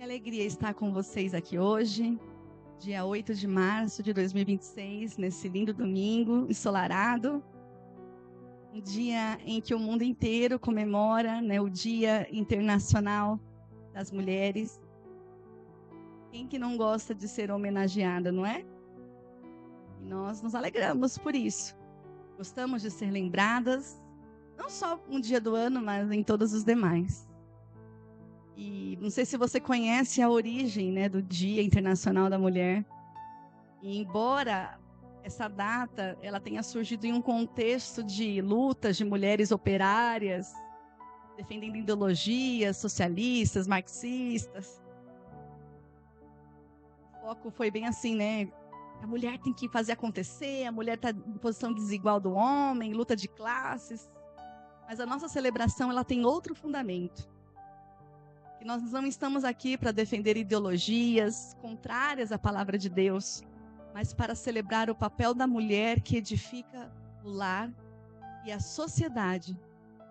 alegria estar com vocês aqui hoje, dia 8 de março de 2026, nesse lindo domingo ensolarado. Um dia em que o mundo inteiro comemora, o Dia Internacional das Mulheres. Quem que não gosta de ser homenageada, não é? E nós nos alegramos por isso. Gostamos de ser lembradas, não só um dia do ano, mas em todos os demais. E não sei se você conhece a origem, do Dia Internacional da Mulher. E embora essa data ela tenha surgido em um contexto de lutas de mulheres operárias, defendendo ideologias socialistas, marxistas, o foco foi bem assim, a mulher tem que fazer acontecer, a mulher está em posição desigual do homem, luta de classes. Mas a nossa celebração ela tem outro fundamento. Que nós não estamos aqui para defender ideologias contrárias à palavra de Deus, mas para celebrar o papel da mulher que edifica o lar e a sociedade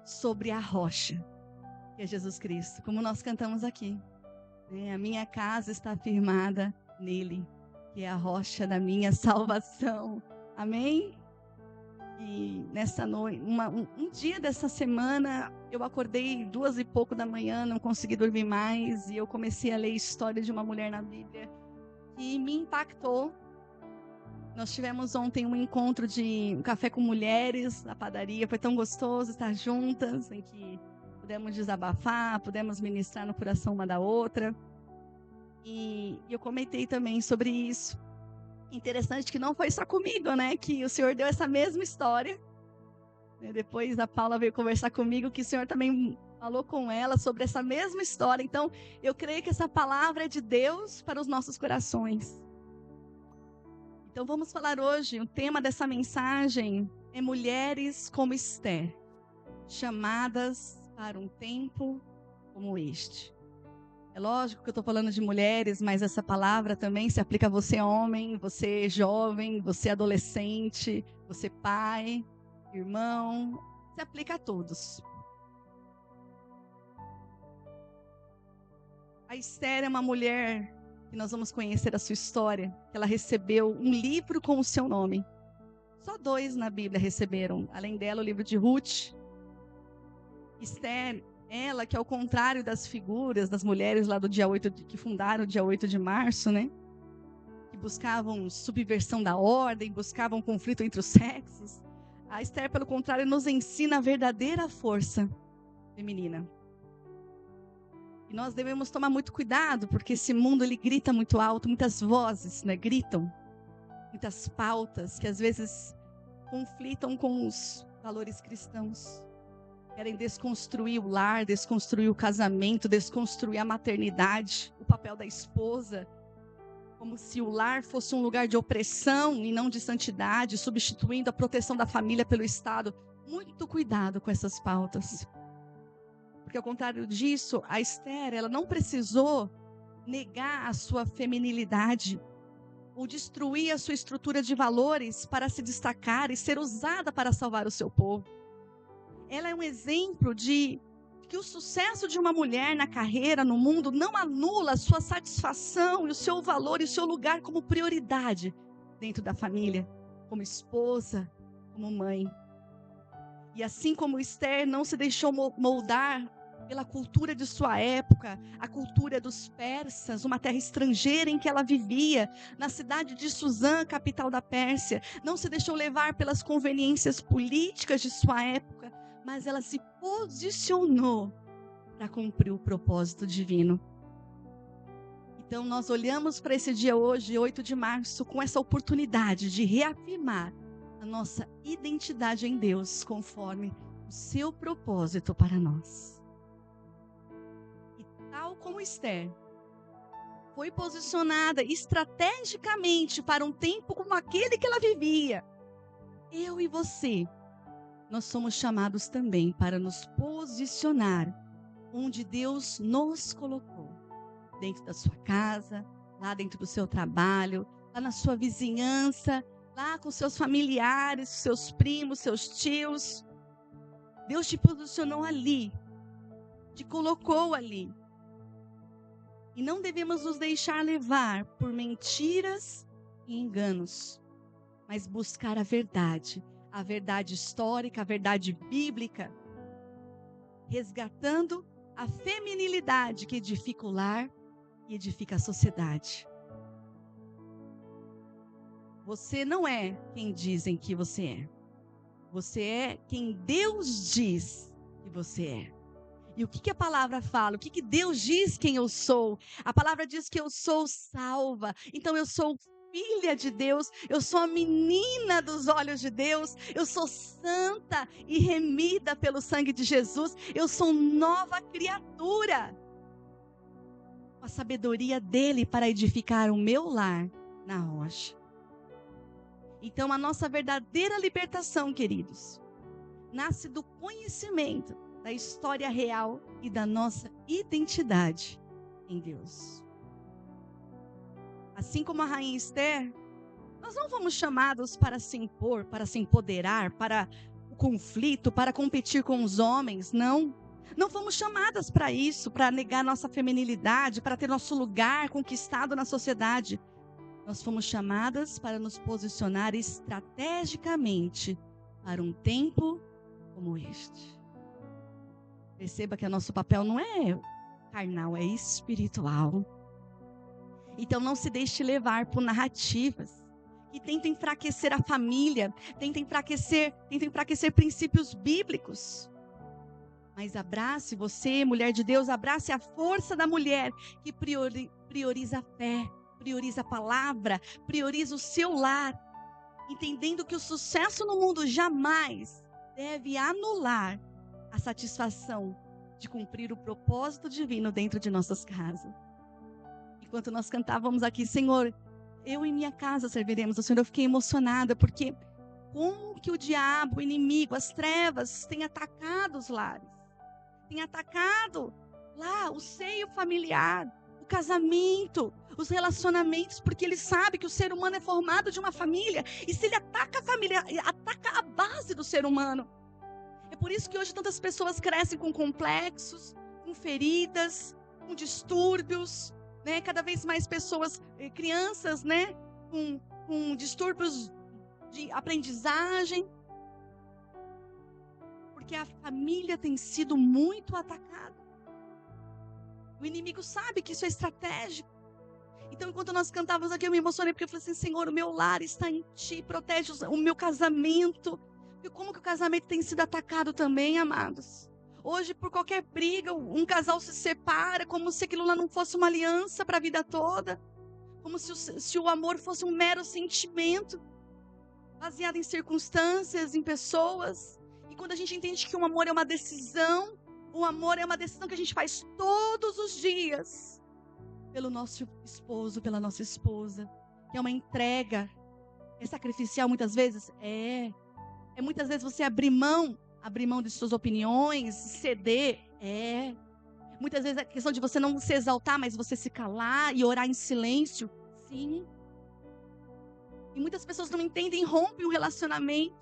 sobre a rocha, que é Jesus Cristo, como nós cantamos aqui. A minha casa está firmada nele, que é a rocha da minha salvação. Amém? E nessa noite, um dia dessa semana, eu acordei 2h pouco da manhã, não consegui dormir mais, e eu comecei a ler a história de uma mulher na Bíblia que me impactou. Nós tivemos ontem um encontro de um café com mulheres na padaria, foi tão gostoso estar juntas, em que pudemos desabafar, pudemos ministrar no coração uma da outra. E eu comentei também sobre isso. Interessante que não foi só comigo, que o Senhor deu essa mesma história. Depois a Paula veio conversar comigo, que o Senhor também falou com ela sobre essa mesma história. Então, eu creio que essa palavra é de Deus para os nossos corações. Então, vamos falar hoje, o tema dessa mensagem é mulheres como Esther, chamadas para um tempo como este. É lógico que eu estou falando de mulheres, mas essa palavra também se aplica a você homem, você jovem, você adolescente, você pai, irmão, se aplica a todos. A Esther é uma mulher que nós vamos conhecer a sua história, que ela recebeu um livro com o seu nome. Só 2 na Bíblia receberam, além dela o livro de Ruth. Esther, ela que ao contrário das figuras das mulheres lá do dia 8, que fundaram o dia 8 de março, que buscavam subversão da ordem, buscavam conflito entre os sexos, a Esther, pelo contrário, nos ensina a verdadeira força feminina. E nós devemos tomar muito cuidado, porque esse mundo ele grita muito alto, muitas vozes gritam, muitas pautas que às vezes conflitam com os valores cristãos. Querem desconstruir o lar, desconstruir o casamento, desconstruir a maternidade, o papel da esposa, como se o lar fosse um lugar de opressão e não de santidade, substituindo a proteção da família pelo Estado. Muito cuidado com essas pautas. Porque ao contrário disso, a Esther, ela não precisou negar a sua feminilidade ou destruir a sua estrutura de valores para se destacar e ser usada para salvar o seu povo. Ela é um exemplo de que o sucesso de uma mulher na carreira, no mundo, não anula a sua satisfação e o seu valor e o seu lugar como prioridade dentro da família, como esposa, como mãe. E assim como Esther não se deixou moldar pela cultura de sua época, a cultura dos persas, uma terra estrangeira em que ela vivia, na cidade de Suzã, capital da Pérsia, não se deixou levar pelas conveniências políticas de sua época, mas ela se posicionou para cumprir o propósito divino. Então nós olhamos para esse dia hoje, 8 de março, com essa oportunidade de reafirmar a nossa identidade em Deus, conforme o seu propósito para nós. E tal como Esther foi posicionada estrategicamente para um tempo como aquele que ela vivia, eu e você, nós somos chamados também para nos posicionar onde Deus nos colocou. Dentro da sua casa, lá dentro do seu trabalho, lá na sua vizinhança, lá com seus familiares, seus primos, seus tios. Deus te posicionou ali, te colocou ali. E não devemos nos deixar levar por mentiras e enganos, mas buscar a verdade histórica, a verdade bíblica, resgatando a feminilidade que edifica o lar e edifica a sociedade. Você não é quem dizem que você é. Você é quem Deus diz que você é. E o que a palavra fala? O que Deus diz quem eu sou? A palavra diz que eu sou salva. Então eu sou filha de Deus. Eu sou a menina dos olhos de Deus. Eu sou santa e remida pelo sangue de Jesus. Eu sou nova criatura. Com a sabedoria dele para edificar o meu lar na rocha. Então a nossa verdadeira libertação, queridos, nasce do conhecimento da história real e da nossa identidade em Deus. Assim como a rainha Esther, nós não fomos chamados para se impor, para se empoderar, para o conflito, para competir com os homens, não. Não fomos chamadas para isso, para negar nossa feminilidade, para ter nosso lugar conquistado na sociedade. Nós fomos chamadas para nos posicionar estrategicamente para um tempo como este. Perceba que o nosso papel não é carnal, é espiritual. Então não se deixe levar por narrativas que tentam enfraquecer a família, tentam enfraquecer princípios bíblicos. Mas abrace você, mulher de Deus, abrace a força da mulher que prioriza a fé, prioriza a palavra, prioriza o seu lar, entendendo que o sucesso no mundo jamais deve anular a satisfação de cumprir o propósito divino dentro de nossas casas. Enquanto nós cantávamos aqui, Senhor, eu e minha casa serviremos ao Senhor, eu fiquei emocionada, porque como que o diabo, o inimigo, as trevas, tem atacado os lares, tem atacado lá o seio familiar, o casamento, os relacionamentos, porque ele sabe que o ser humano é formado de uma família, e se ele ataca a família, ataca a base do ser humano. É por isso que hoje tantas pessoas crescem com complexos, com feridas, com distúrbios, né? Cada vez mais pessoas, crianças, né? Com distúrbios de aprendizagem. Porque a família tem sido muito atacada. O inimigo sabe que isso é estratégico. Então, enquanto nós cantávamos aqui, eu me emocionei, porque eu falei assim, Senhor, o meu lar está em Ti, protege o meu casamento. E como que o casamento tem sido atacado também, amados? Hoje, por qualquer briga, um casal se separa, como se aquilo lá não fosse uma aliança para a vida toda. Como se o amor fosse um mero sentimento, baseado em circunstâncias, em pessoas. E quando a gente entende que o amor é uma decisão, o amor é uma decisão que a gente faz todos os dias, pelo nosso esposo, pela nossa esposa, que é uma entrega, é sacrificial muitas vezes? É muitas vezes você abrir mão de suas opiniões, ceder, muitas vezes é questão de você não se exaltar, mas você se calar e orar em silêncio, sim. E muitas pessoas não entendem, rompem o relacionamento,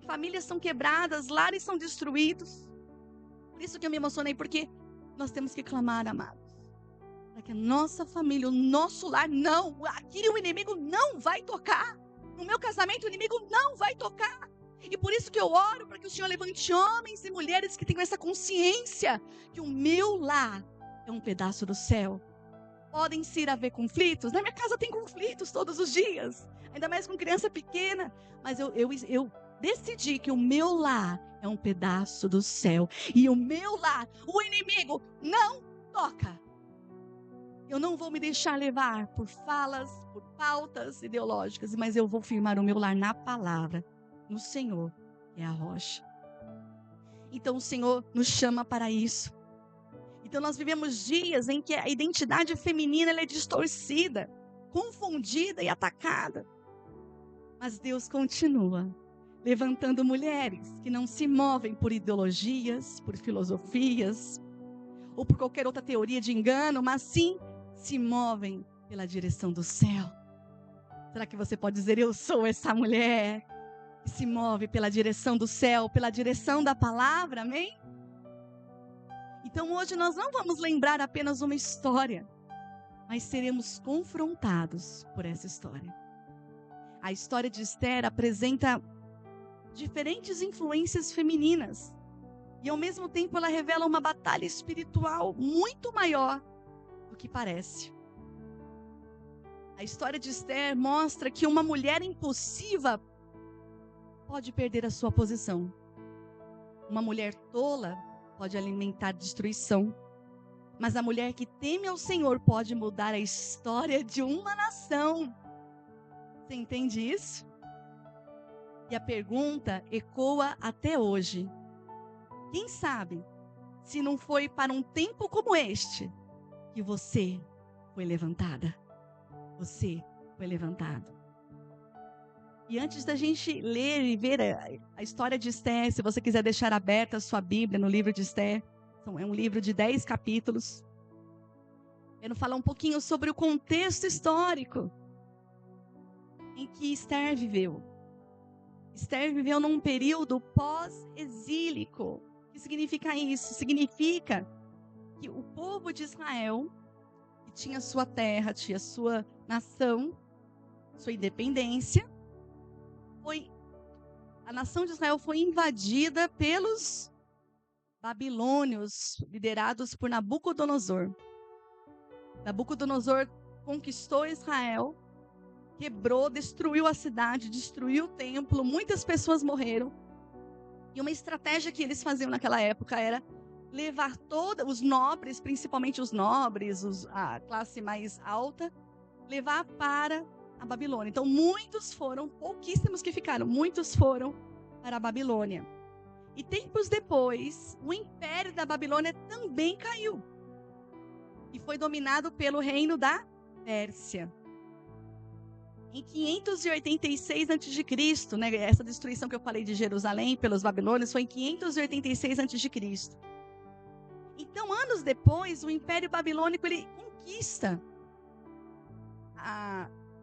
famílias são quebradas, lares são destruídos. Por isso que eu me emocionei, porque nós temos que clamar, amados, para que a nossa família, o nosso lar, aqui o inimigo não vai tocar. No meu casamento o inimigo não vai tocar. E por isso que eu oro para que o Senhor levante homens e mulheres que tenham essa consciência que o meu lar é um pedaço do céu. Podem sim haver conflitos. Na minha casa tem conflitos todos os dias. Ainda mais com criança pequena. Mas eu decidi que o meu lar é um pedaço do céu. E o meu lar, o inimigo não toca. Eu não vou me deixar levar por falas, por pautas ideológicas. Mas eu vou firmar o meu lar na palavra. No Senhor é a rocha. Então o Senhor nos chama para isso. Então nós vivemos dias em que a identidade feminina ela é distorcida, confundida e atacada. Mas Deus continua levantando mulheres que não se movem por ideologias, por filosofias, ou por qualquer outra teoria de engano, mas sim se movem pela direção do céu. Será que você pode dizer, eu sou essa mulher que se move pela direção do céu, pela direção da palavra, amém? Então hoje nós não vamos lembrar apenas uma história, mas seremos confrontados por essa história. A história de Esther apresenta diferentes influências femininas e, ao mesmo tempo, ela revela uma batalha espiritual muito maior do que parece. A história de Esther mostra que uma mulher impulsiva pode perder a sua posição. Uma mulher tola pode alimentar destruição. Mas a mulher que teme ao Senhor pode mudar a história de uma nação. Você entende isso? E a pergunta ecoa até hoje. Quem sabe, se não foi para um tempo como este, que você foi levantada? Você foi levantado. E antes da gente ler e ver a história de Esther, se você quiser deixar aberta a sua Bíblia no livro de Esther, é um livro de 10 capítulos. Quero falar um pouquinho sobre o contexto histórico em que Esther viveu. Esther viveu num período pós-exílico. O que significa isso? Significa que o povo de Israel, que tinha sua terra, tinha sua nação, sua independência, a nação de Israel foi invadida pelos babilônios, liderados por Nabucodonosor. Nabucodonosor conquistou Israel, quebrou, destruiu a cidade, destruiu o templo, muitas pessoas morreram. E uma estratégia que eles faziam naquela época era levar todos os nobres, principalmente os nobres, a classe mais alta, levar para a Babilônia. Então muitos foram, pouquíssimos que ficaram, muitos foram para a Babilônia. E tempos depois, o império da Babilônia também caiu. E foi dominado pelo reino da Pérsia. Em 586 a.C., né, essa destruição que eu falei de Jerusalém pelos babilônios foi em 586 a.C. Então, anos depois, o Império Babilônico ele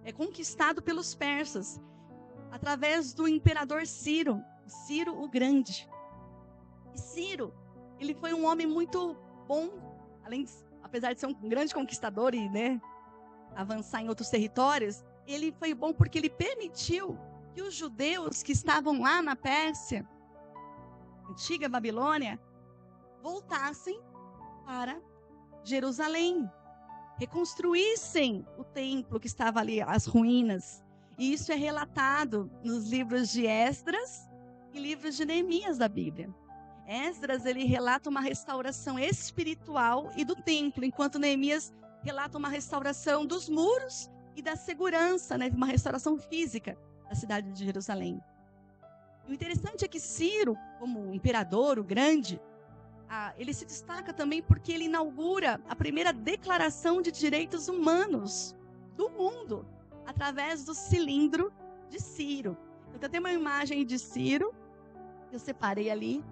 é conquistado pelos persas, através do imperador Ciro o Grande. E Ciro, ele foi um homem muito bom, apesar de ser um grande conquistador e, né, avançar em outros territórios, ele foi bom porque ele permitiu que os judeus que estavam lá na Pérsia, antiga Babilônia, voltassem para Jerusalém, reconstruíssem o templo que estava ali, as ruínas. E isso é relatado nos livros de Esdras e livros de Neemias da Bíblia. Esdras, ele relata uma restauração espiritual e do templo, enquanto Neemias relata uma restauração dos muros e da segurança, né, uma restauração física da cidade de Jerusalém. E o interessante é que Ciro, como imperador, o grande, ele se destaca também porque ele inaugura a primeira declaração de direitos humanos do mundo, através do cilindro de Ciro. Então tem uma imagem de Ciro, que eu separei ali.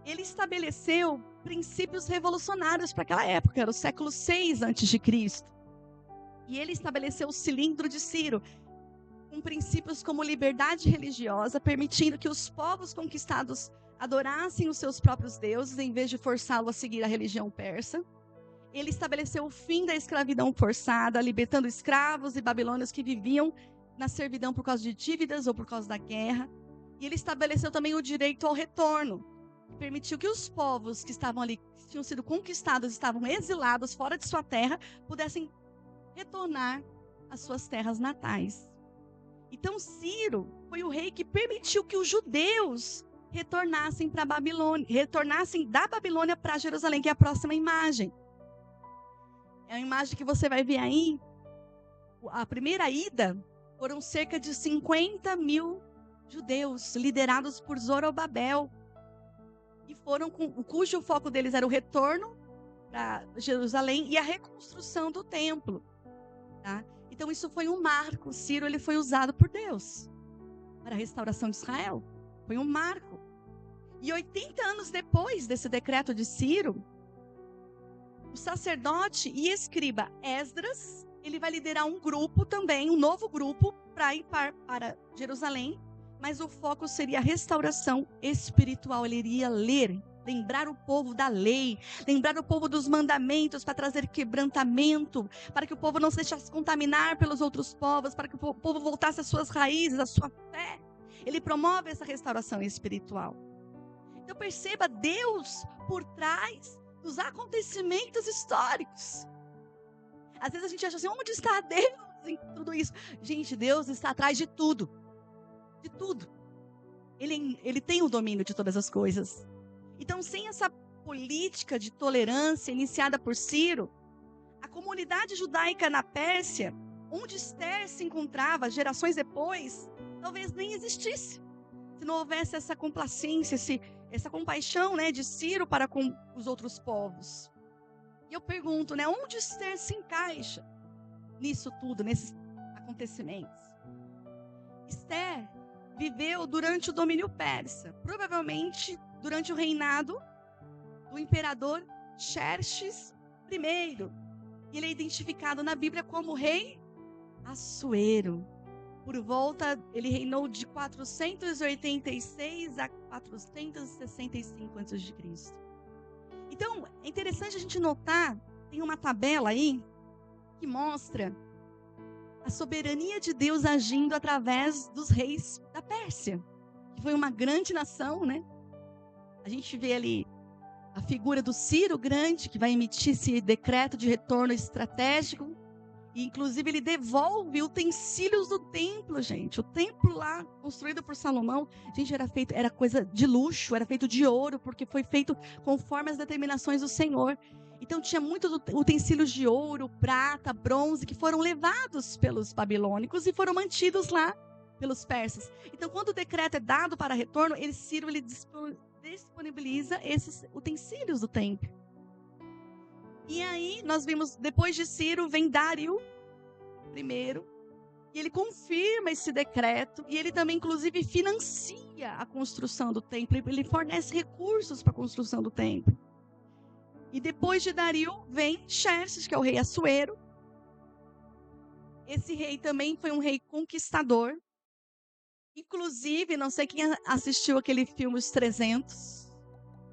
Ele estabeleceu princípios revolucionários para aquela época, era o século 6 a.C. E ele estabeleceu o cilindro de Ciro, com princípios como liberdade religiosa, permitindo que os povos conquistados adorassem os seus próprios deuses, em vez de forçá-lo a seguir a religião persa. Ele estabeleceu o fim da escravidão forçada, libertando escravos e babilônios que viviam na servidão por causa de dívidas ou por causa da guerra. E ele estabeleceu também o direito ao retorno, que permitiu que os povos que estavam ali, que tinham sido conquistados, estavam exilados fora de sua terra, pudessem retornar às suas terras natais. Então Ciro foi o rei que permitiu que os judeus retornassem para a Babilônia, retornassem da Babilônia para Jerusalém, que é a próxima imagem. É uma imagem que você vai ver aí. A primeira ida foram cerca de 50 mil judeus, liderados por Zorobabel, e cujo foco deles era o retorno para Jerusalém e a reconstrução do templo. Tá? Então isso foi um marco. Ciro, ele foi usado por Deus para a restauração de Israel. Foi um marco. E 80 anos depois desse decreto de Ciro, o sacerdote e escriba Esdras, ele vai liderar um grupo também, um novo grupo, para ir para Jerusalém, mas o foco seria a restauração espiritual. Ele iria ler lembrar o povo da lei, lembrar o povo dos mandamentos para trazer quebrantamento, para que o povo não se deixasse contaminar pelos outros povos, para que o povo voltasse às suas raízes, à sua fé. Ele promove essa restauração espiritual. Então perceba Deus por trás dos acontecimentos históricos. Às vezes a gente acha assim, onde está Deus em tudo isso? Gente, Deus está atrás de tudo. De tudo. Ele tem o domínio de todas as coisas. Então, sem essa política de tolerância iniciada por Ciro, a comunidade judaica na Pérsia, onde Esther se encontrava gerações depois, talvez nem existisse. Se não houvesse essa complacência, essa compaixão, né, de Ciro para com os outros povos. E eu pergunto, né, onde Esther se encaixa nisso tudo, nesses acontecimentos? Esther viveu durante o domínio persa, provavelmente durante o reinado do imperador Xerxes I. Ele é identificado na Bíblia como rei Assuero. Por volta, ele reinou de 486 a 465 a.C. Então, é interessante a gente notar, tem uma tabela aí que mostra a soberania de Deus agindo através dos reis da Pérsia, que foi uma grande nação, né? A gente vê ali a figura do Ciro grande, que vai emitir esse decreto de retorno estratégico, e inclusive ele devolve utensílios do templo, gente. O templo lá, construído por Salomão, gente, era coisa de luxo, era feito de ouro, porque foi feito conforme as determinações do Senhor. Então tinha muitos utensílios de ouro, prata, bronze, que foram levados pelos babilônicos e foram mantidos lá pelos persas. Então quando o decreto é dado para retorno, Ciro disponibiliza esses utensílios do templo. E aí nós vimos, depois de Ciro, vem Dário I, e ele confirma esse decreto, e ele também inclusive financia a construção do templo, ele fornece recursos para a construção do templo. E depois de Dário vem Xerxes, que é o rei Assuero. Esse rei também foi um rei conquistador. Inclusive, não sei quem assistiu aquele filme Os 300.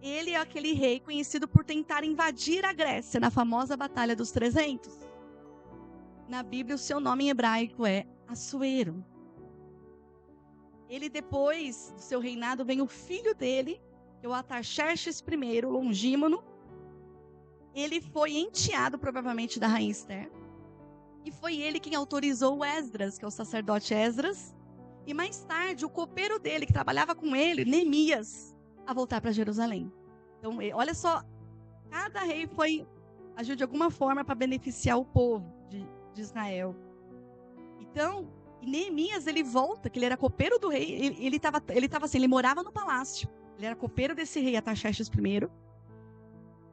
Ele é aquele rei conhecido por tentar invadir a Grécia na famosa Batalha dos 300. Na Bíblia, o seu nome em hebraico é Assuero. Ele, depois do seu reinado, vem o filho dele, que é o Artaxerxes I, Longímono. Ele foi enteado, provavelmente, da rainha Esther. E foi ele quem autorizou o Esdras, que é o sacerdote Esdras. E mais tarde, o copeiro dele, que trabalhava com ele, Neemias, a voltar para Jerusalém. Então, olha só, cada rei agiu de alguma forma para beneficiar o povo de Israel. Então, Neemias, ele volta, que ele era copeiro do rei, ele estava assim, ele morava no palácio. Ele era copeiro desse rei Artaxerxes I.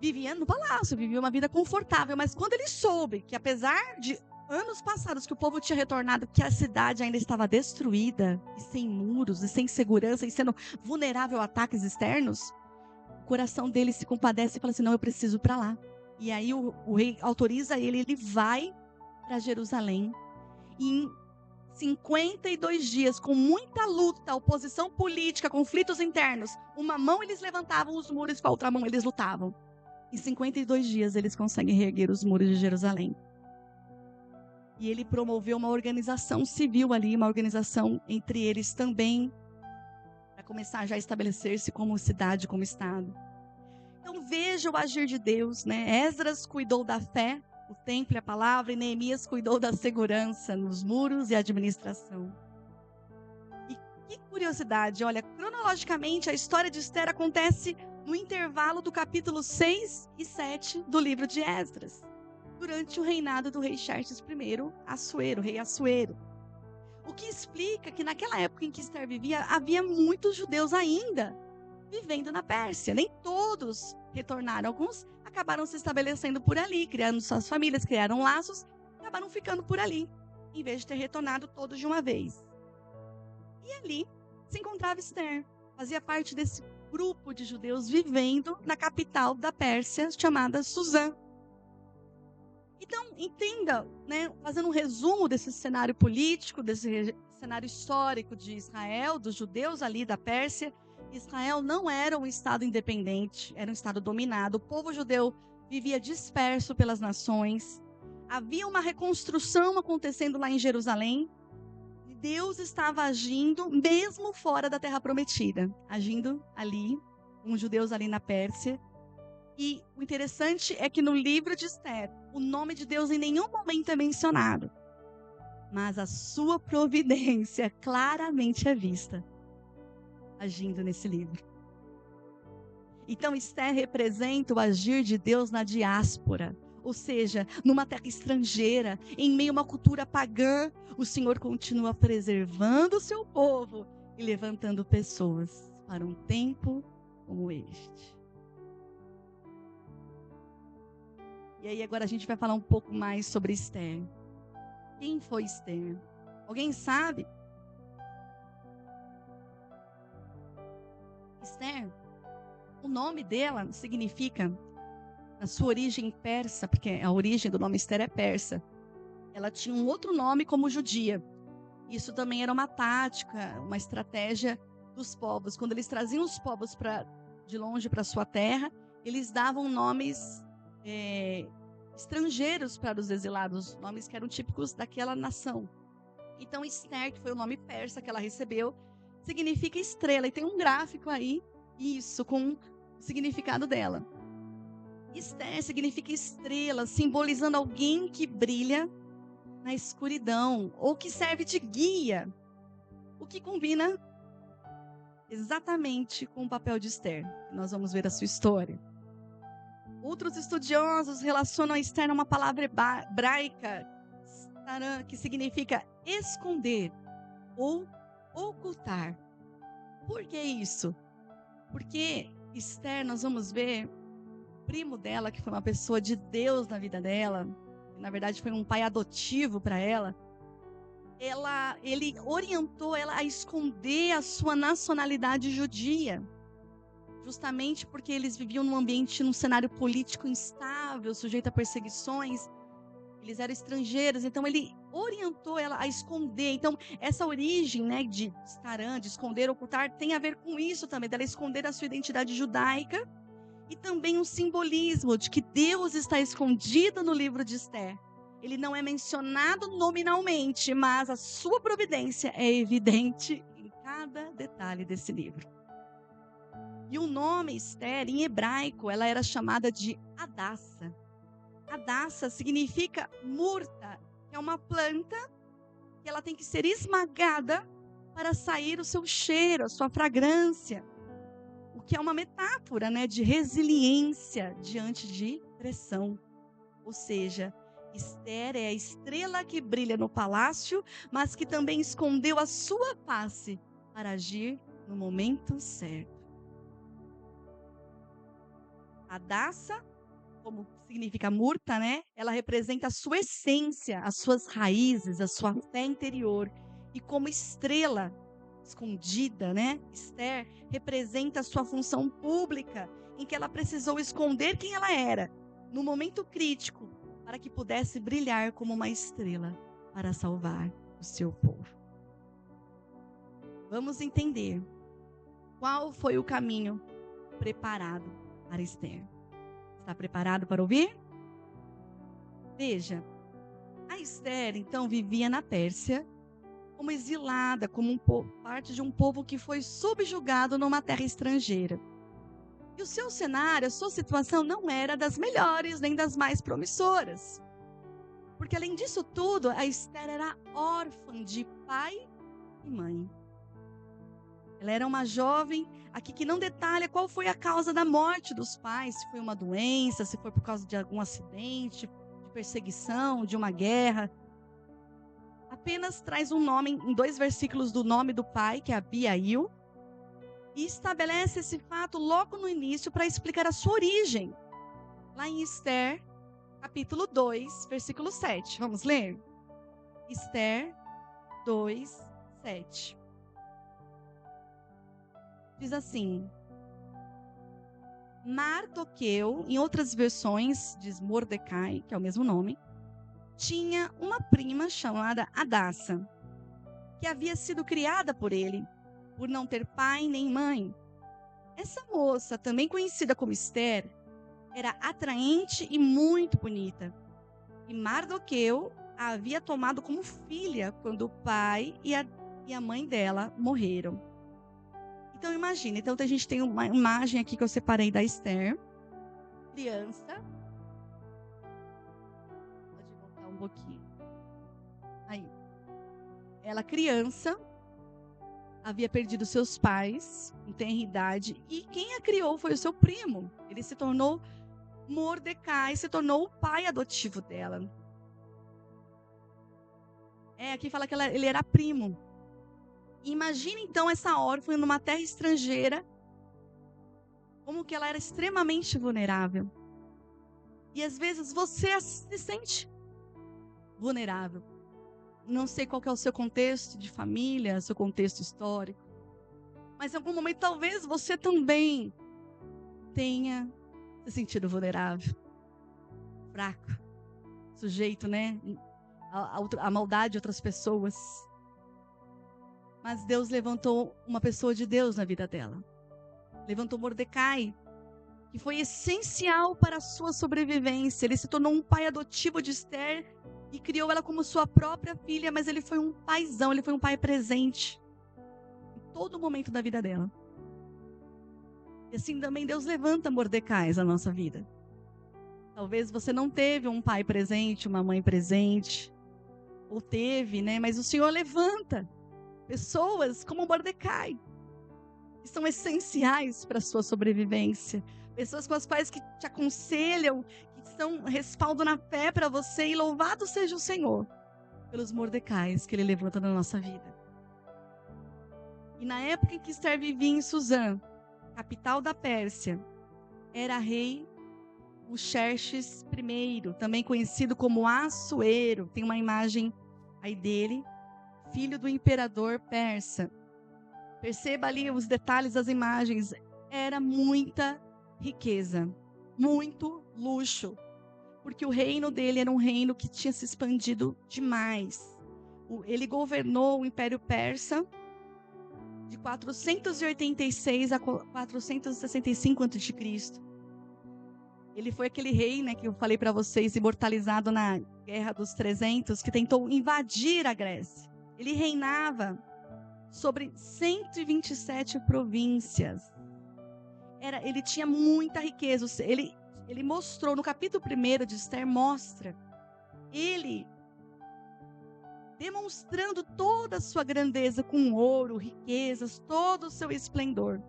Vivia no palácio, vivia uma vida confortável, mas quando ele soube que, apesar de anos passados que o povo tinha retornado, que a cidade ainda estava destruída, e sem muros, e sem segurança, e sendo vulnerável a ataques externos, o coração dele se compadece e fala assim, não, eu preciso ir para lá. E aí o rei autoriza ele vai para Jerusalém. E em 52 dias, com muita luta, oposição política, conflitos internos, uma mão eles levantavam os muros, com a outra mão eles lutavam. Em 52 dias eles conseguem reerguer os muros de Jerusalém. E ele promoveu uma organização civil ali, uma organização entre eles também, para começar já a estabelecer-se como cidade, como estado. Então veja o agir de Deus, né? Esdras cuidou da fé, o templo e a palavra, e Neemias cuidou da segurança nos muros e administração. E que curiosidade, olha, cronologicamente a história de Esther acontece no intervalo do capítulo 6 e 7 do livro de Esdras, durante o reinado do rei Xerxes I, Assuero, rei Assuero. O que explica que naquela época em que Esther vivia, havia muitos judeus ainda vivendo na Pérsia. Nem todos retornaram, alguns acabaram se estabelecendo por ali, criando suas famílias, criaram laços, acabaram ficando por ali, em vez de ter retornado todos de uma vez. E ali se encontrava Esther, fazia parte desse grupo de judeus vivendo na capital da Pérsia, chamada Suzã. Então, entenda, né, fazendo um resumo desse cenário político, desse cenário histórico de Israel, dos judeus ali da Pérsia, Israel não era um estado independente, era um estado dominado. O povo judeu vivia disperso pelas nações. Havia uma reconstrução acontecendo lá em Jerusalém. E Deus estava agindo mesmo fora da Terra Prometida, agindo ali, com os judeus ali na Pérsia. E o interessante é que no livro de Esther, o nome de Deus em nenhum momento é mencionado. Mas a sua providência claramente é vista, agindo nesse livro. Então Esther representa o agir de Deus na diáspora. Ou seja, numa terra estrangeira, em meio a uma cultura pagã, o Senhor continua preservando o seu povo e levantando pessoas para um tempo como este. E aí agora a gente vai falar um pouco mais sobre Esther. Quem foi Esther? Alguém sabe? Esther, o nome dela significa, na sua origem persa, porque a origem do nome Esther é persa, ela tinha um outro nome como judia. Isso também era uma tática, uma estratégia dos povos. Quando eles traziam os povos de longe para sua terra, eles davam nomes estrangeiros para os exilados, nomes que eram típicos daquela nação. Então Esther, que foi o nome persa que ela recebeu, significa estrela. E tem um gráfico aí, isso, com o significado dela. Esther significa estrela, simbolizando alguém que brilha na escuridão, ou que serve de guia, o que combina exatamente com o papel de Esther. Nós vamos ver a sua história. Outros estudiosos relacionam a Esther a uma palavra hebraica, que significa esconder ou ocultar. Por que isso? Porque Esther, nós vamos ver, o primo dela, que foi uma pessoa de Deus na vida dela, que na verdade foi um pai adotivo para ela, ele orientou ela a esconder a sua nacionalidade judia. Justamente porque eles viviam num cenário político instável, sujeito a perseguições. Eles eram estrangeiros, então ele orientou ela a esconder. Então, essa origem, né, de estarã, de esconder, ocultar, tem a ver com isso também, dela esconder a sua identidade judaica. E também um simbolismo de que Deus está escondido no livro de Esther. Ele não é mencionado nominalmente, mas a sua providência é evidente em cada detalhe desse livro. E o nome Esther, em hebraico, ela era chamada de Hadassa. Hadassa significa murta, que é uma planta que ela tem que ser esmagada para sair o seu cheiro, a sua fragrância. O que é uma metáfora, né, de resiliência diante de pressão. Ou seja, Esther é a estrela que brilha no palácio, mas que também escondeu a sua face para agir no momento certo. Hadassa, como significa murta, né? Ela representa a sua essência, as suas raízes, a sua fé interior. E como estrela escondida, né? Esther representa a sua função pública, em que ela precisou esconder quem ela era, no momento crítico, para que pudesse brilhar como uma estrela para salvar o seu povo. Vamos entender qual foi o caminho preparado para Esther. Está preparado para ouvir? Veja, a Esther então vivia na Pérsia como exilada, como parte de um povo que foi subjugado numa terra estrangeira. E o seu cenário, a sua situação não era das melhores nem das mais promissoras. Porque além disso tudo, a Esther era órfã de pai e mãe. Ela era uma jovem, aqui que não detalha qual foi a causa da morte dos pais, se foi uma doença, se foi por causa de algum acidente, de perseguição, de uma guerra. Apenas traz um nome, em 2 versículos, do nome do pai, que é Abiail, e estabelece esse fato logo no início para explicar a sua origem. Lá em Esther, capítulo 2, versículo 7. Vamos ler? Esther 2, 7. Diz assim: Mardoqueu, em outras versões diz Mordecai, que é o mesmo nome, tinha uma prima chamada Hadassa, que havia sido criada por ele, por não ter pai nem mãe. Essa moça, também conhecida como Esther, era atraente e muito bonita. E Mardoqueu a havia tomado como filha quando o pai e a mãe dela morreram. Então imagina, então a gente tem uma imagem aqui que eu separei da Esther, criança. Pode voltar um pouquinho. Aí. Ela criança, havia perdido seus pais em tenra idade, e quem a criou foi o seu primo. Ele se tornou Mordecai, se tornou o pai adotivo dela. Aqui fala que ele era primo. Imagine então essa órfã numa terra estrangeira, como que ela era extremamente vulnerável. E às vezes você se sente vulnerável. Não sei qual que é o seu contexto de família, seu contexto histórico. Mas em algum momento talvez você também tenha se sentido vulnerável, fraco, sujeito, né, a maldade de outras pessoas. Mas Deus levantou uma pessoa de Deus na vida dela. Levantou Mordecai, que foi essencial para a sua sobrevivência. Ele se tornou um pai adotivo de Esther e criou ela como sua própria filha, mas ele foi um paizão, ele foi um pai presente em todo momento da vida dela. E assim também Deus levanta Mordecais na nossa vida. Talvez você não teve um pai presente, uma mãe presente, ou teve, né? Mas o Senhor levanta pessoas como Mordecai, que são essenciais para a sua sobrevivência. Pessoas com as quais que te aconselham, que são respaldo na fé para você. E louvado seja o Senhor pelos Mordecais que Ele levanta na nossa vida. E na época em que Esther vivia em Suzã, capital da Pérsia, era rei o Xerxes I, também conhecido como Assuero. Tem uma imagem aí dele, filho do imperador persa. Perceba ali os detalhes das imagens. Era muita riqueza, muito luxo, porque o reino dele era um reino que tinha se expandido demais. Ele governou o Império Persa de 486 a 465 a.C. Ele foi aquele rei, né, que eu falei para vocês, imortalizado na Guerra dos 300, que tentou invadir a Grécia. Ele reinava sobre 127 províncias. Ele tinha muita riqueza. Ele mostrou, no capítulo 1 de Esther, mostra ele demonstrando toda a sua grandeza com ouro, riquezas, todo o seu esplendor.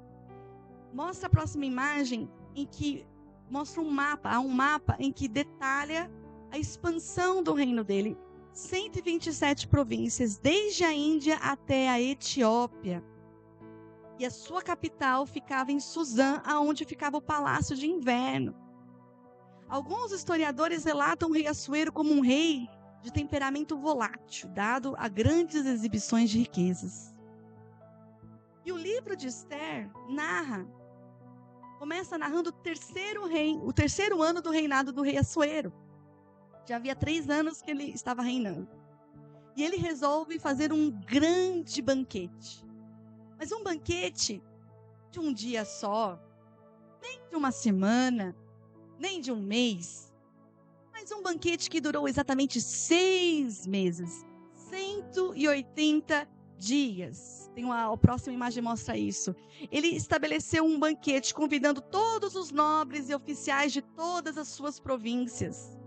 Mostra a próxima imagem em que mostra um mapa. Há um mapa em que detalha a expansão do reino dele. 127 províncias, desde a Índia até a Etiópia. E a sua capital ficava em Suzã, aonde ficava o palácio de inverno. Alguns historiadores relatam o rei Assuero como um rei de temperamento volátil, dado a grandes exibições de riquezas. E o livro de Esther começa narrando o terceiro ano do reinado do rei Assuero. Já havia 3 anos que ele estava reinando. E ele resolve fazer um grande banquete. Mas um banquete de um dia só, nem de uma semana, nem de um mês. Mas um banquete que durou exatamente 6 meses. 180 dias. A próxima imagem mostra isso. Ele estabeleceu um banquete convidando todos os nobres e oficiais de todas as suas províncias.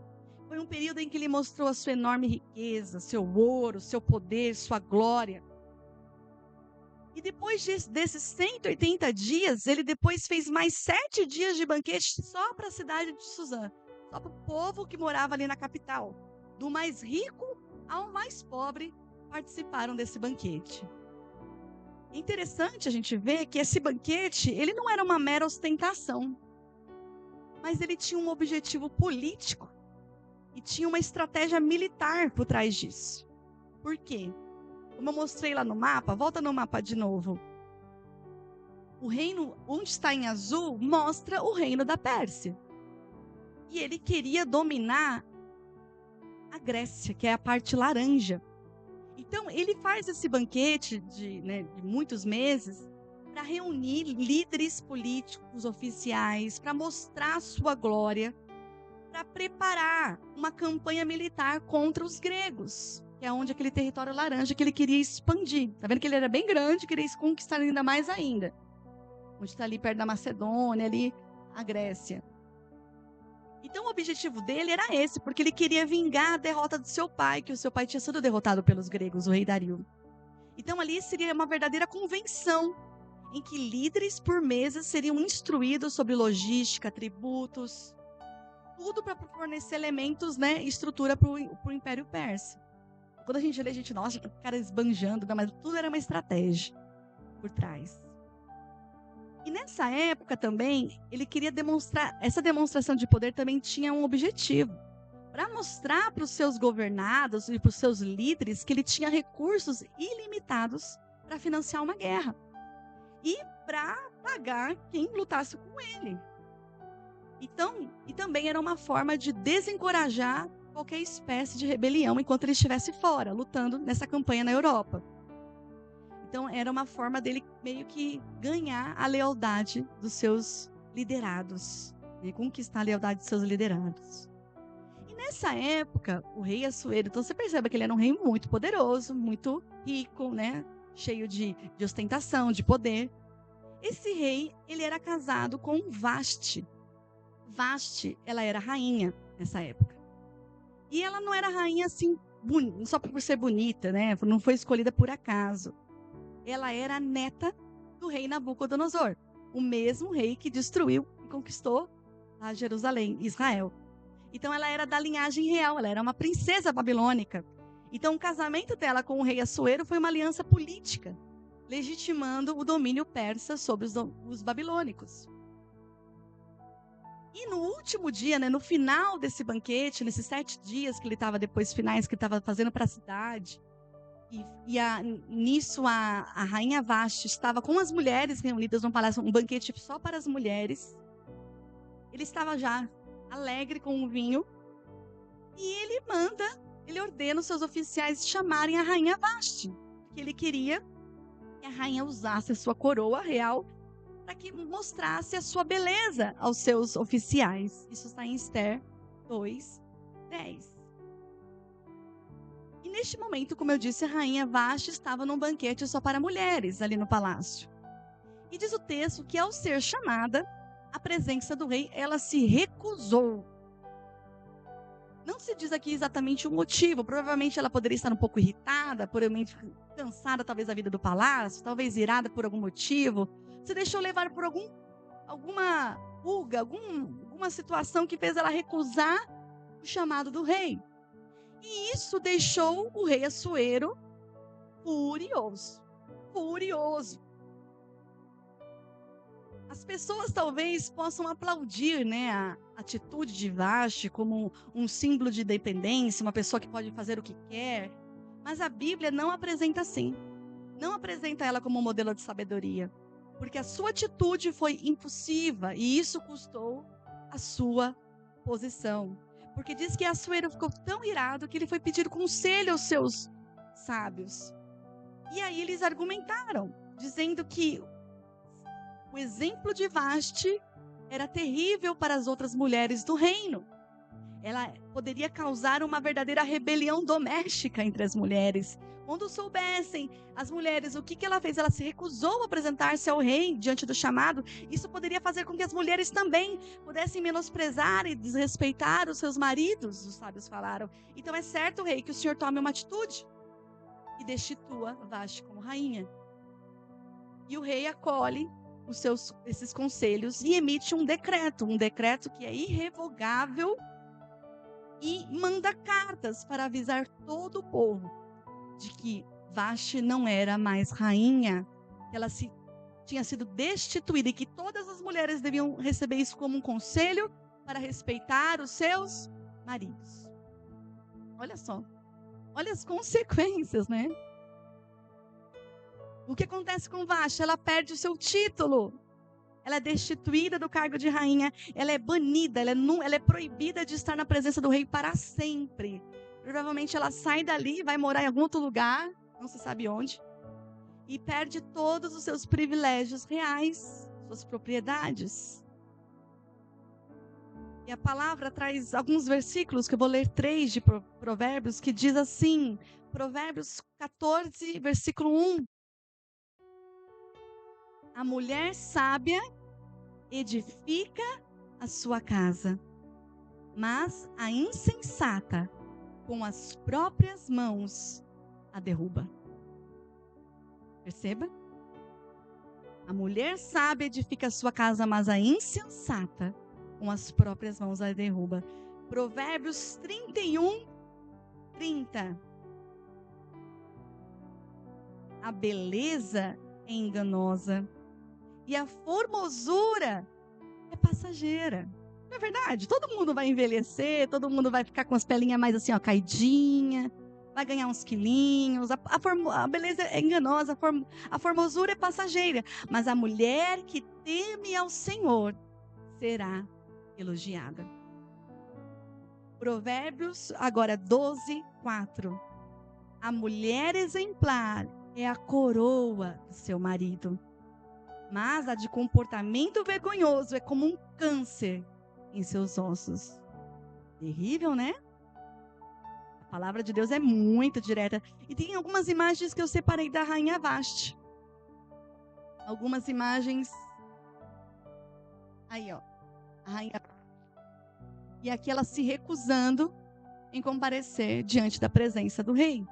Foi um período em que ele mostrou a sua enorme riqueza, seu ouro, seu poder, sua glória. E depois desses 180 dias, ele depois fez mais 7 dias de banquete só para a cidade de Suzã. Só para o povo que morava ali na capital. Do mais rico ao mais pobre participaram desse banquete. É interessante a gente ver que esse banquete, ele não era uma mera ostentação. Mas ele tinha um objetivo político. E tinha uma estratégia militar por trás disso. Por quê? Como eu mostrei lá no mapa, volta no mapa de novo. O reino, onde está em azul, mostra o reino da Pérsia. E ele queria dominar a Grécia, que é a parte laranja. Então, ele faz esse banquete de muitos meses, para reunir líderes políticos, oficiais, para mostrar sua glória, para preparar uma campanha militar contra os gregos, que é onde aquele território laranja que ele queria expandir. Tá vendo que ele era bem grande, queria conquistar ainda mais ainda. Onde está ali perto da Macedônia, ali a Grécia. Então o objetivo dele era esse, porque ele queria vingar a derrota do seu pai, que o seu pai tinha sido derrotado pelos gregos, o rei Dario. Então ali seria uma verdadeira convenção, em que líderes por mesas seriam instruídos sobre logística, tributos, tudo para fornecer elementos, né, estrutura para o Império Persa. Quando a gente lê, a gente, nossa, o cara esbanjando, não, mas tudo era uma estratégia por trás. E nessa época também, ele queria demonstrar, essa demonstração de poder também tinha um objetivo, para mostrar para os seus governados e para os seus líderes que ele tinha recursos ilimitados para financiar uma guerra e para pagar quem lutasse com ele. Então, e também era uma forma de desencorajar qualquer espécie de rebelião enquanto ele estivesse fora, lutando nessa campanha na Europa. Então, era uma forma dele meio que ganhar a lealdade dos seus liderados, né? Conquistar a lealdade dos seus liderados. E nessa época, o rei Assuero, então você percebe que ele era um rei muito poderoso, muito rico, né? Cheio de ostentação, de poder. Esse rei, ele era casado com Vashti. Vashti, ela era rainha nessa época. E ela não era rainha assim, só por ser bonita, né? Não foi escolhida por acaso. Ela era a neta do rei Nabucodonosor, o mesmo rei que destruiu e conquistou a Jerusalém, Israel. Então ela era da linhagem real, ela era uma princesa babilônica. Então o casamento dela com o rei Assuero foi uma aliança política, legitimando o domínio persa sobre os babilônicos. E no último dia, né, no final desse banquete, nesses 7 dias que ele estava depois finais, que ele estava fazendo para a cidade, nisso a rainha Vashti estava com as mulheres reunidas num palácio, um banquete só para as mulheres. Ele estava já alegre com o vinho e ele ordena os seus oficiais chamarem a rainha Vashti, porque ele queria que a rainha usasse a sua coroa real para que mostrasse a sua beleza aos seus oficiais. Isso está em Esther 2:10. E neste momento, como eu disse, a rainha Vashti estava num banquete só para mulheres ali no palácio. E diz o texto que, ao ser chamada à presença do rei, ela se recusou. Não se diz aqui exatamente o motivo. Provavelmente ela poderia estar um pouco irritada, provavelmente cansada talvez da vida do palácio, talvez irada por algum motivo. Se deixou levar por alguma pulga, alguma situação que fez ela recusar o chamado do rei. E isso deixou o rei Assuero furioso. As pessoas talvez possam aplaudir, né, a atitude de Vashti como um símbolo de independência, uma pessoa que pode fazer o que quer. Mas a Bíblia não apresenta assim. Não apresenta ela como um modelo de sabedoria. Porque a sua atitude foi impulsiva e isso custou a sua posição. Porque diz que Assuero ficou tão irado que ele foi pedir conselho aos seus sábios. E aí eles argumentaram, dizendo que o exemplo de Vashti era terrível para as outras mulheres do reino. Ela poderia causar uma verdadeira rebelião doméstica entre as mulheres. Quando soubessem as mulheres o que ela fez, ela se recusou a apresentar-se ao rei diante do chamado. Isso poderia fazer com que as mulheres também pudessem menosprezar e desrespeitar os seus maridos, os sábios falaram. Então é certo, rei, que o senhor tome uma atitude e destitua Vashti como rainha. E o rei acolhe esses conselhos e emite um decreto que é irrevogável e manda cartas para avisar todo o povo de que Vashti não era mais rainha, que ela tinha sido destituída e que todas as mulheres deviam receber isso como um conselho para respeitar os seus maridos. Olha só, olha as consequências, né? O que acontece com Vashti? Ela perde o seu título. Ela é destituída do cargo de rainha. Ela é banida. Ela é proibida de estar na presença do rei para sempre. Provavelmente ela sai dali e vai morar em algum outro lugar. Não se sabe onde. e perde todos os seus privilégios reais, suas propriedades. E a palavra traz alguns versículos, que eu vou ler 3 de Provérbios, que diz assim, Provérbios 14, versículo 1. A mulher sábia edifica a sua casa, mas a insensata, com as próprias mãos, a derruba. Perceba? A mulher sábia edifica a sua casa, mas a insensata, com as próprias mãos, a derruba. Provérbios 31, 30. A beleza é enganosa e a formosura é passageira. Não é verdade? Todo mundo vai envelhecer, todo mundo vai ficar com as pelinhas mais assim, ó, caidinha, vai ganhar uns quilinhos. A beleza é enganosa, a formosura é passageira. Mas a mulher que teme ao Senhor será elogiada. Provérbios, agora 12, 4. A mulher exemplar é a coroa do seu marido, mas a de comportamento vergonhoso é como um câncer em seus ossos. Terrível, né? A palavra de Deus é muito direta. E tem algumas imagens que eu separei da rainha Vasti. Algumas imagens. Aí, ó. A rainha. E aqui ela se recusando em comparecer diante da presença do rei.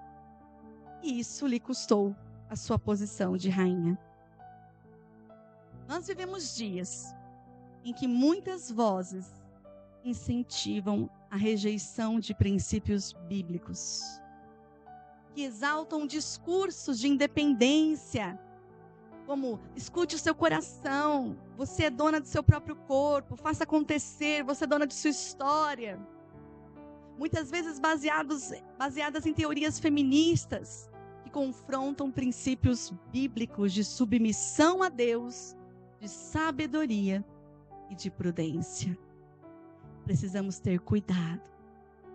E isso lhe custou a sua posição de rainha. Nós vivemos dias em que muitas vozes incentivam a rejeição de princípios bíblicos, que exaltam discursos de independência, como escute o seu coração, você é dona do seu próprio corpo, faça acontecer, você é dona de sua história. Muitas vezes baseadas em teorias feministas, que confrontam princípios bíblicos de submissão a Deus, de sabedoria e de prudência. Precisamos ter cuidado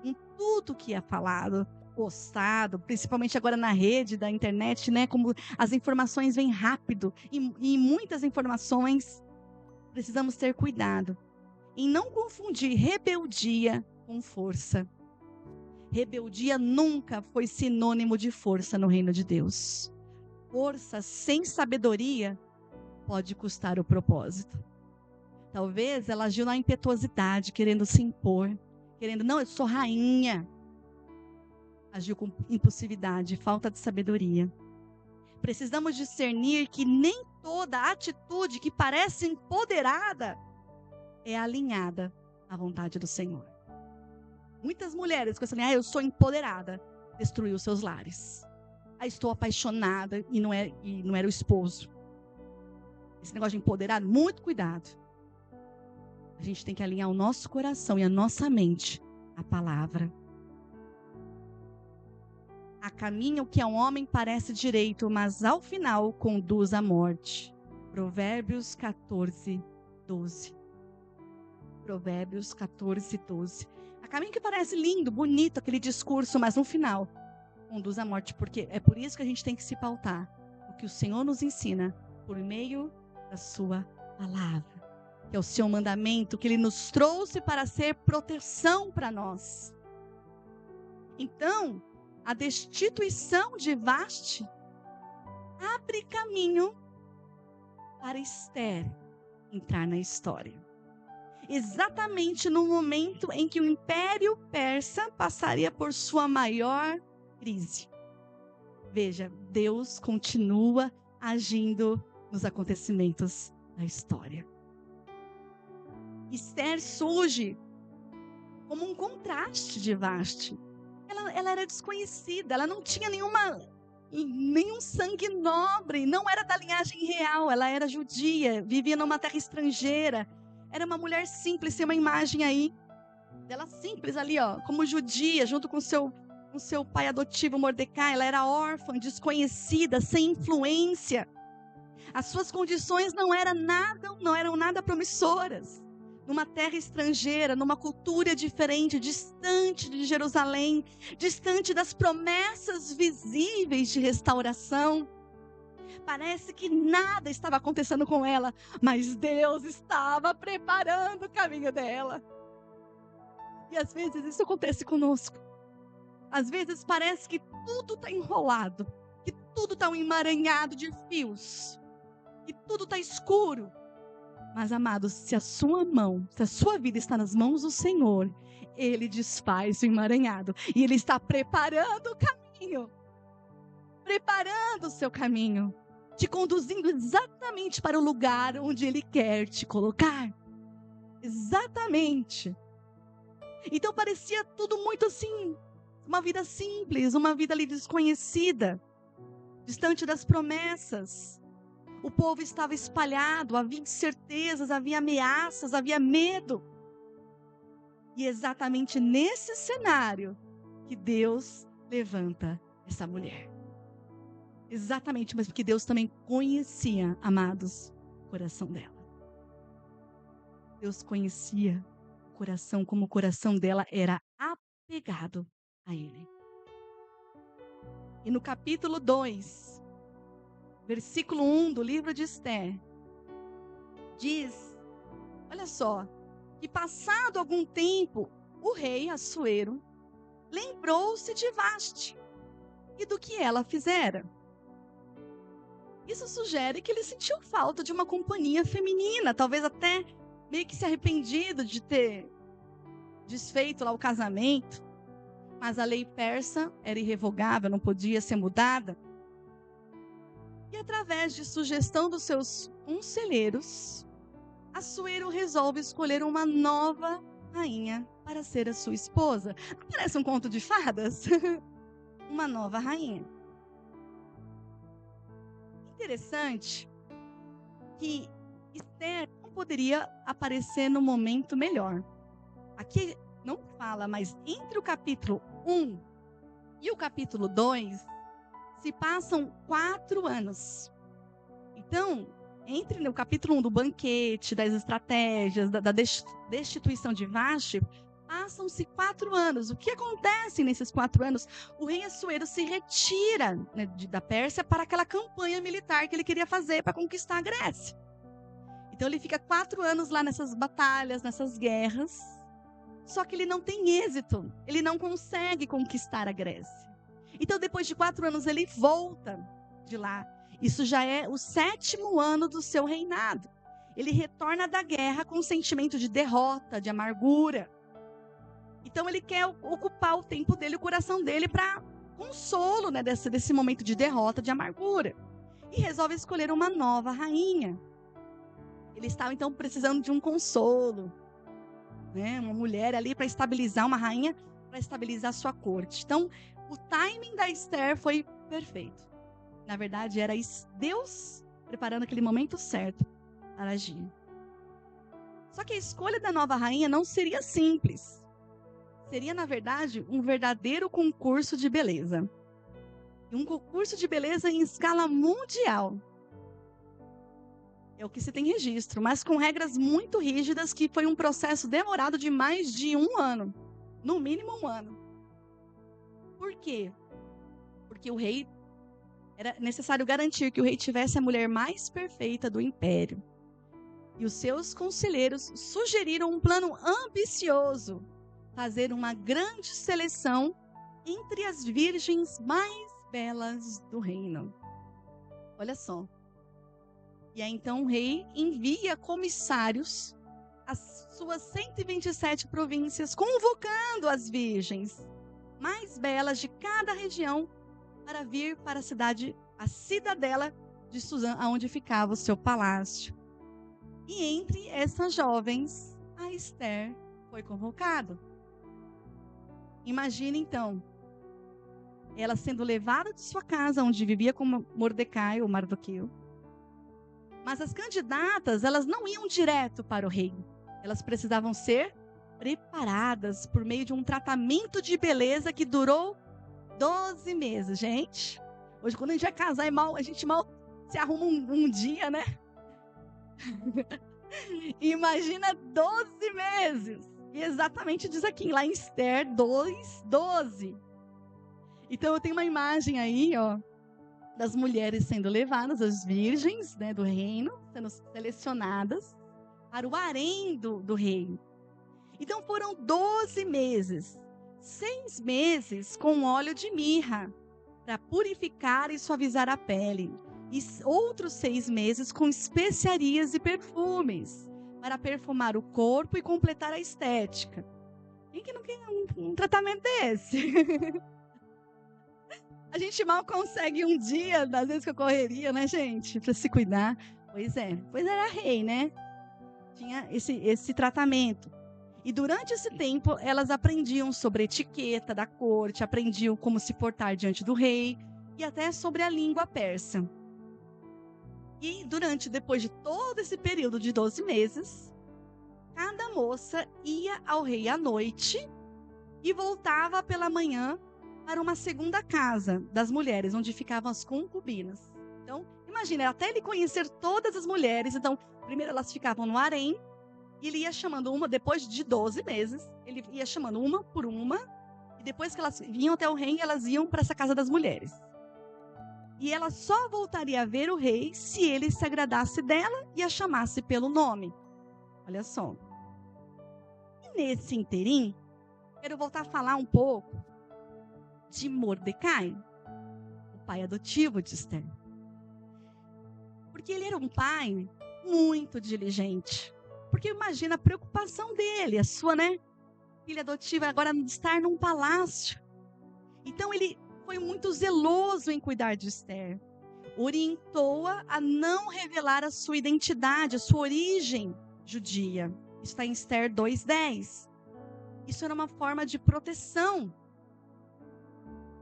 com tudo que é falado, postado, principalmente agora na rede da internet, né? Como as informações vêm rápido e muitas informações. Precisamos ter cuidado em não confundir rebeldia com força. Rebeldia nunca foi sinônimo de força no reino de Deus. Força sem sabedoria pode custar o propósito. Talvez ela agiu na impetuosidade, querendo se impor, querendo, não, eu sou rainha. Agiu com impulsividade, falta de sabedoria. Precisamos discernir que nem toda atitude que parece empoderada é alinhada à vontade do Senhor. Muitas mulheres que falam, eu sou empoderada, destruiu seus lares. Estou apaixonada e não era o esposo. Esse negócio de empoderado, muito cuidado. A gente tem que alinhar o nosso coração e a nossa mente à palavra. Há caminho que a um homem parece direito, mas ao final conduz à morte. Provérbios 14, 12. Provérbios 14, 12. Há caminho que parece lindo, bonito, aquele discurso, mas no final conduz à morte. Porque é por isso que a gente tem que se pautar. O que o Senhor nos ensina por meio da sua palavra. Que é o seu mandamento, que Ele nos trouxe para ser proteção para nós. Então, a destituição de Vasti abre caminho para Ester entrar na história. Exatamente no momento em que o Império Persa passaria por sua maior crise. Veja, Deus continua agindo nos acontecimentos da história. Ester surge como um contraste de Vasti. Ela era desconhecida, ela não tinha nenhum sangue nobre, não era da linhagem real, ela era judia, vivia numa terra estrangeira, era uma mulher simples, tem uma imagem aí dela simples ali, ó, como judia, junto com seu pai adotivo Mordecai. Ela era órfã, desconhecida, sem influência. As suas condições não eram nada promissoras. Numa terra estrangeira, numa cultura diferente, distante de Jerusalém, distante das promessas visíveis de restauração. Parece que nada estava acontecendo com ela, mas Deus estava preparando o caminho dela. E às vezes isso acontece conosco. Às vezes parece que tudo está enrolado, que tudo está um emaranhado de fios, que tudo está escuro. Mas, amados, se a sua vida está nas mãos do Senhor, Ele desfaz o emaranhado. E Ele está preparando o caminho. Preparando o seu caminho. Te conduzindo exatamente para o lugar onde Ele quer te colocar. Exatamente. Então parecia tudo muito assim, uma vida simples, uma vida ali desconhecida, distante das promessas. O povo estava espalhado, havia incertezas, havia ameaças, havia medo. E é exatamente nesse cenário que Deus levanta essa mulher. Exatamente, mas porque Deus também conhecia, amados, o coração dela. Deus conhecia o coração, como o coração dela era apegado a Ele. E no capítulo 2, versículo 1 do livro de Esther, diz, olha só, que passado algum tempo, o rei Assuero lembrou-se de Vaste e do que ela fizera. Isso sugere que ele sentiu falta de uma companhia feminina, talvez até meio que se arrependido de ter desfeito lá o casamento. Mas a lei persa era irrevogável, não podia ser mudada. E através de sugestão dos seus conselheiros, Assuero resolve escolher uma nova rainha para ser a sua esposa. Não parece um conto de fadas? Uma nova rainha. Interessante que Esther não poderia aparecer no momento melhor. Aqui não fala, mas entre o capítulo 1 e o capítulo 2, se passam 4 anos. Então, entre no capítulo 1 do banquete, das estratégias, da destituição de Vaste, passam-se 4 anos. O que acontece nesses 4 anos? O rei Assuero se retira, né, da Pérsia para aquela campanha militar que ele queria fazer para conquistar a Grécia. Então ele fica 4 anos lá nessas batalhas, nessas guerras, só que ele não tem êxito, ele não consegue conquistar a Grécia. Então depois de 4 anos ele volta de lá. Isso já é o 7º ano do seu reinado. Ele retorna da guerra com um sentimento de derrota, de amargura. Então ele quer ocupar o tempo dele, o coração dele, para consolo, né, desse momento de derrota, de amargura. E resolve escolher uma nova rainha. Ele estava então precisando de um consolo, né, uma mulher ali para estabilizar, uma rainha para estabilizar a sua corte. Então o timing da Esther foi perfeito. Na verdade, era Deus preparando aquele momento certo para agir. Só que a escolha da nova rainha não seria simples. Seria, na verdade, um verdadeiro concurso de beleza. Um concurso de beleza em escala mundial. É o que se tem registro, mas com regras muito rígidas, que foi um processo demorado de mais de 1 ano. No mínimo 1 ano. Por quê? Porque o rei... Era necessário garantir que o rei tivesse a mulher mais perfeita do império. E os seus conselheiros sugeriram um plano ambicioso: fazer uma grande seleção entre as virgens mais belas do reino. Olha só. E aí então o rei envia comissários às suas 127 províncias, convocando as virgens mais belas de cada região para vir para a cidadela de Suzã, onde ficava o seu palácio. E entre essas jovens, a Esther foi convocada. Imagine então, ela sendo levada de sua casa, onde vivia com Mordecai, ou Mardoqueu. Mas as candidatas, elas não iam direto para o rei. Elas precisavam ser preparadas por meio de um tratamento de beleza que durou 12 meses, gente. Hoje, quando a gente vai casar, a gente mal se arruma um dia, né? Imagina 12 meses. E exatamente diz aqui, lá em Esther 2:12. Então, eu tenho uma imagem aí, ó, das mulheres sendo levadas, as virgens, né, do reino, sendo selecionadas para o harém do rei. Então foram 12 meses, 6 meses com óleo de mirra, para purificar e suavizar a pele. E outros 6 meses com especiarias e perfumes, para perfumar o corpo e completar a estética. Quem que não quer um tratamento desse? A gente mal consegue um dia, às vezes com a correria, né, gente? Para se cuidar. Pois era rei, né? Tinha esse tratamento. E durante esse tempo, elas aprendiam sobre a etiqueta da corte, aprendiam como se portar diante do rei e até sobre a língua persa. E depois de todo esse período de 12 meses, cada moça ia ao rei à noite e voltava pela manhã para uma segunda casa das mulheres, onde ficavam as concubinas. Então, imagina, até ele conhecer todas as mulheres, então, primeiro elas ficavam no harém, e ele ia chamando uma, depois de 12 meses, ele ia chamando uma por uma, e depois que elas vinham até o rei, elas iam para essa casa das mulheres. E ela só voltaria a ver o rei se ele se agradasse dela e a chamasse pelo nome. Olha só. E nesse interim, quero voltar a falar um pouco de Mordecai, o pai adotivo de Esther. Porque ele era um pai muito diligente. Porque imagina a preocupação dele, a sua, né? Filha adotiva, agora estar num palácio. Então ele foi muito zeloso em cuidar de Esther. Orientou-a a não revelar a sua identidade, a sua origem judia. Isso está em Esther 2:10. Isso era uma forma de proteção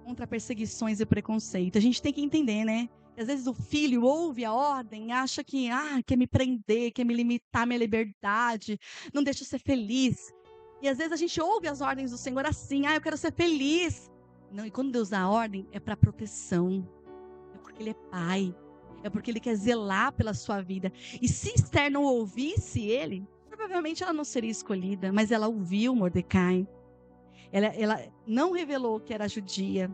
contra perseguições e preconceito. A gente tem que entender, né? Às vezes o filho ouve a ordem, acha que quer me prender, quer me limitar minha liberdade, não deixa eu ser feliz. E às vezes a gente ouve as ordens do Senhor assim, eu quero ser feliz. Não, e quando Deus dá a ordem, é para proteção. É porque Ele é pai. É porque Ele quer zelar pela sua vida. E se Esther não ouvisse ele, provavelmente ela não seria escolhida, mas ela ouviu Mordecai. Ela não revelou que era judia.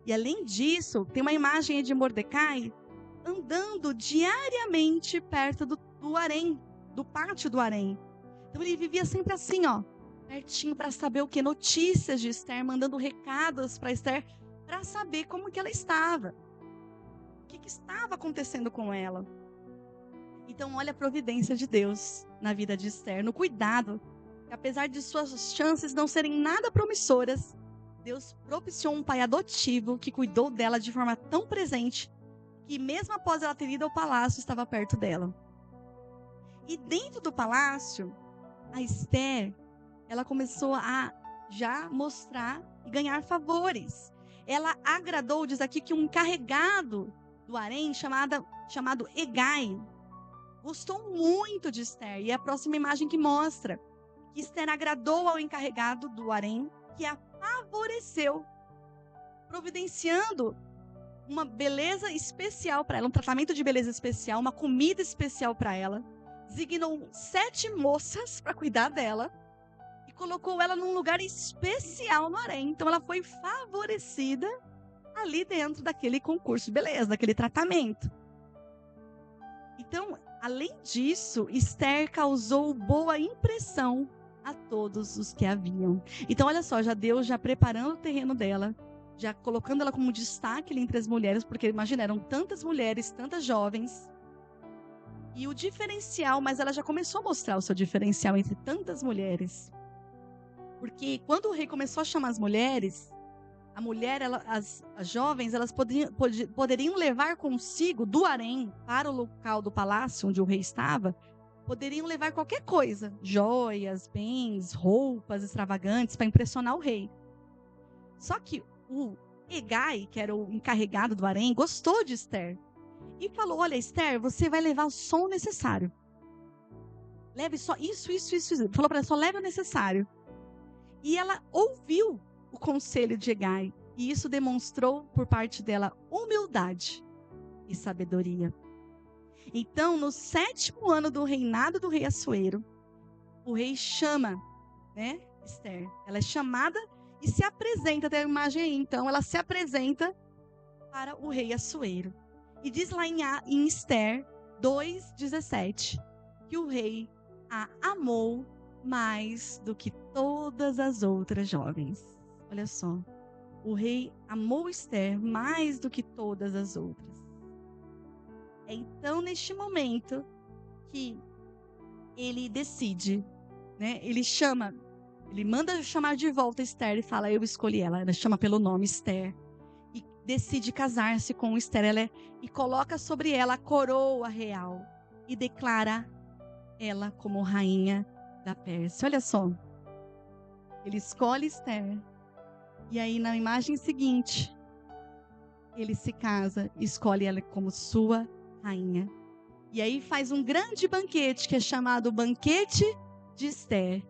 E além disso, tem uma imagem de Mordecai andando diariamente perto do harém, do pátio do harém. Então ele vivia sempre assim, pertinho para saber o que? Notícias de Esther, mandando recados para Esther, para saber como que ela estava. O que estava acontecendo com ela. Então olha a providência de Deus na vida de Esther, no cuidado. Que apesar de suas chances não serem nada promissoras, Deus propiciou um pai adotivo que cuidou dela de forma tão presente que mesmo após ela ter ido ao palácio, estava perto dela. E dentro do palácio, a Esther, ela começou a já mostrar e ganhar favores. Ela agradou, diz aqui, que um encarregado do harém chamado Hegai gostou muito de Esther. E é a próxima imagem que mostra que Esther agradou ao encarregado do harém, que a favoreceu, providenciando uma beleza especial para ela, um tratamento de beleza especial, uma comida especial para ela, designou 7 moças para cuidar dela e colocou ela num lugar especial no harém. Então ela foi favorecida ali dentro daquele concurso de beleza, daquele tratamento. Então, além disso, Esther causou boa impressão a todos os que a viam. Então, olha só, Deus já preparando o terreno dela, já colocando ela como destaque ali entre as mulheres, porque imagina, eram tantas mulheres, tantas jovens. E o diferencial, mas ela já começou a mostrar o seu diferencial entre tantas mulheres. Porque quando o rei começou a chamar as mulheres, as jovens, elas poderiam levar consigo do harém para o local do palácio onde o rei estava, poderiam levar qualquer coisa, joias, bens, roupas extravagantes para impressionar o rei. Só que o Hegai, que era o encarregado do harém, gostou de Esther e falou: olha, Esther, você vai levar só o necessário. Leve só isso. Falou para ela, só leve o necessário. E ela ouviu o conselho de Hegai, e isso demonstrou por parte dela humildade e sabedoria. Então, no 7º ano do reinado do rei Assuero, o rei chama, Esther. Ela é chamada e se apresenta, tem a imagem aí. Então, ela se apresenta para o rei Assuero. E diz lá em Esther 2:17 que o rei a amou mais do que todas as outras jovens. Olha só, o rei amou Esther mais do que todas as outras. É então neste momento que ele decide, né? Ele manda chamar de volta Esther e fala: eu escolhi ela. Ela chama pelo nome Esther e decide casar-se com Esther. E coloca sobre ela a coroa real e declara ela como rainha da Pérsia. Olha só, ele escolhe Esther e aí na imagem seguinte ele se casa, escolhe ela como sua rainha. E aí faz um grande banquete que é chamado Banquete de Esther.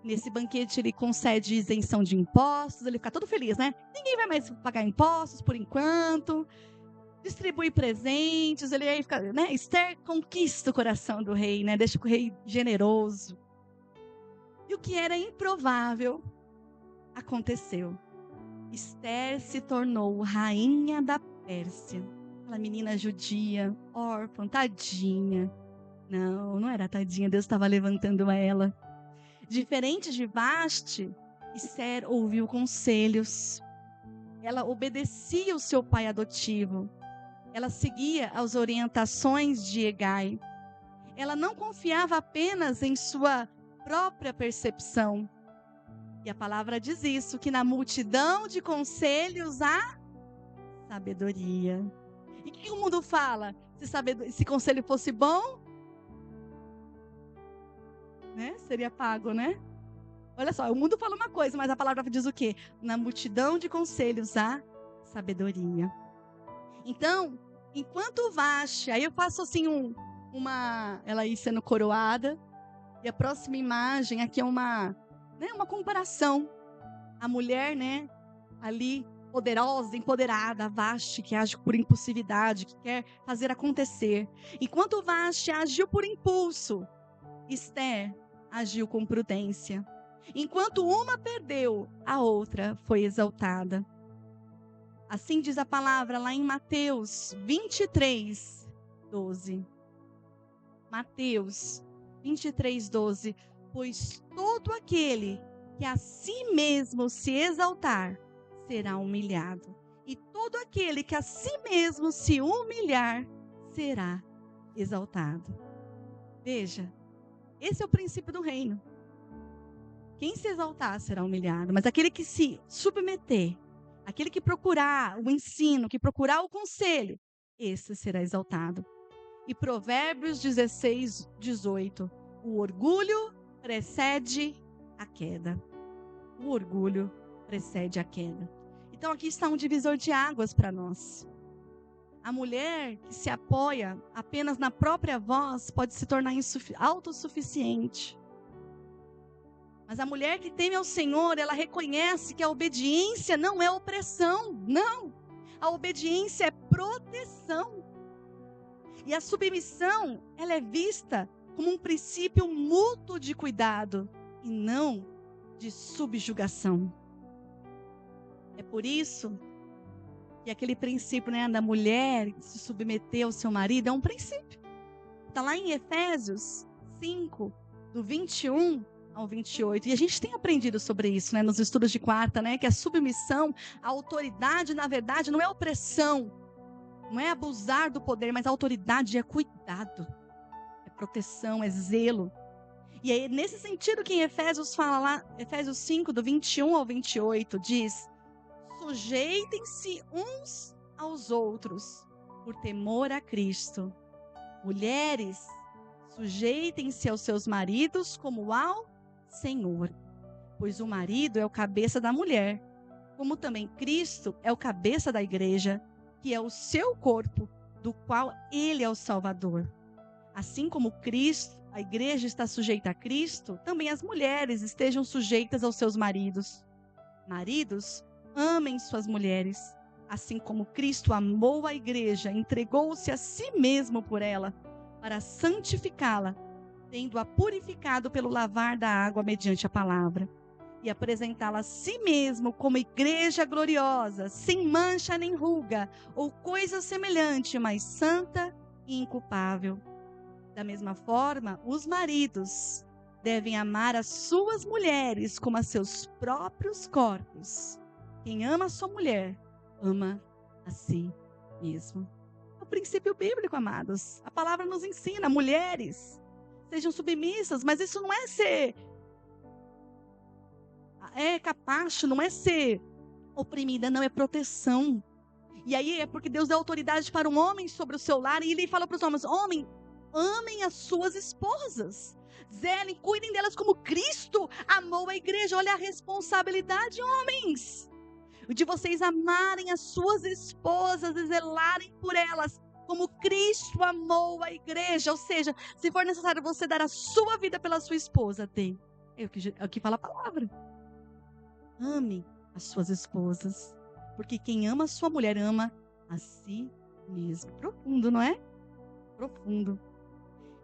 Nesse banquete ele concede isenção de impostos, ele fica todo feliz, né? Ninguém vai mais pagar impostos por enquanto. Distribui presentes, ele aí fica, né? Esther conquista o coração do rei, né? Deixa o rei generoso. E o que era improvável aconteceu. Esther se tornou rainha da Pérsia. Aquela menina judia, órfã, tadinha. Não era tadinha, Deus estava levantando ela. Diferente de Vaste, Esther ouviu conselhos. Ela obedecia o seu pai adotivo. Ela seguia as orientações de Hegai. Ela não confiava apenas em sua própria percepção. E a palavra diz isso, que na multidão de conselhos há sabedoria. E o que o mundo fala? Se conselho fosse bom, né? Seria pago, né? Olha só, o mundo fala uma coisa, mas a palavra diz o quê? Na multidão de conselhos há sabedoria. Então, enquanto Vaste, aí eu faço assim ela aí sendo coroada, e a próxima imagem aqui é uma comparação. A mulher, né, ali poderosa, empoderada, Vaste, que age por impulsividade, que quer fazer acontecer. Enquanto Vaste agiu por impulso, Esther agiu com prudência. Enquanto uma perdeu, a outra foi exaltada. Assim diz a palavra lá em Mateus 23:12. Mateus 23:12. Pois todo aquele que a si mesmo se exaltar, será humilhado. E todo aquele que a si mesmo se humilhar, será exaltado. Veja, esse é o princípio do reino. Quem se exaltar será humilhado, mas aquele que se submeter, aquele que procurar o ensino, que procurar o conselho, esse será exaltado. E Provérbios 16:18. O orgulho precede a queda. O orgulho precede a queda. Então aqui está um divisor de águas para nós. A mulher que se apoia apenas na própria voz pode se tornar autossuficiente. Mas a mulher que teme ao Senhor, ela reconhece que a obediência não é opressão, não. A obediência é proteção. E a submissão, ela é vista como um princípio mútuo de cuidado e não de subjugação. É por isso que aquele princípio, né, da mulher se submeter ao seu marido é um princípio. Está lá em Efésios 5, do 21 ao 28. E a gente tem aprendido sobre isso, né, nos estudos de quarta, né, que a submissão, a autoridade, na verdade, não é opressão, não é abusar do poder, mas a autoridade é cuidado, é proteção, é zelo. E é nesse sentido que em Efésios fala lá, Efésios 5, do 21 ao 28, diz: sujeitem-se uns aos outros, por temor a Cristo. Mulheres, sujeitem-se aos seus maridos como ao Senhor, pois o marido é o cabeça da mulher, como também Cristo é o cabeça da igreja, que é o seu corpo, do qual ele é o Salvador. Assim como Cristo, a igreja está sujeita a Cristo, também as mulheres estejam sujeitas aos seus maridos. Maridos, amem suas mulheres, assim como Cristo amou a igreja, entregou-se a si mesmo por ela, para santificá-la, tendo-a purificado pelo lavar da água mediante a palavra, e apresentá-la a si mesmo como igreja gloriosa, sem mancha nem ruga, ou coisa semelhante, mas santa e inculpável. Da mesma forma, os maridos devem amar as suas mulheres como a seus próprios corpos. Quem ama a sua mulher, ama a si mesmo. É o princípio bíblico, amados. A palavra nos ensina, mulheres, sejam submissas, mas isso não é ser capacho, não é ser oprimida, não, é proteção. E aí é porque Deus dá autoridade para um homem sobre o seu lar, e ele fala para os homens: homem, amem as suas esposas, zelem, cuidem delas como Cristo amou a igreja. Olha a responsabilidade, homens, de vocês amarem as suas esposas e zelarem por elas como Cristo amou a igreja. Ou seja, se for necessário você dar a sua vida pela sua esposa, tem. É o que fala a palavra. Ame as suas esposas, porque quem ama a sua mulher ama a si mesmo. Profundo, não é? Profundo.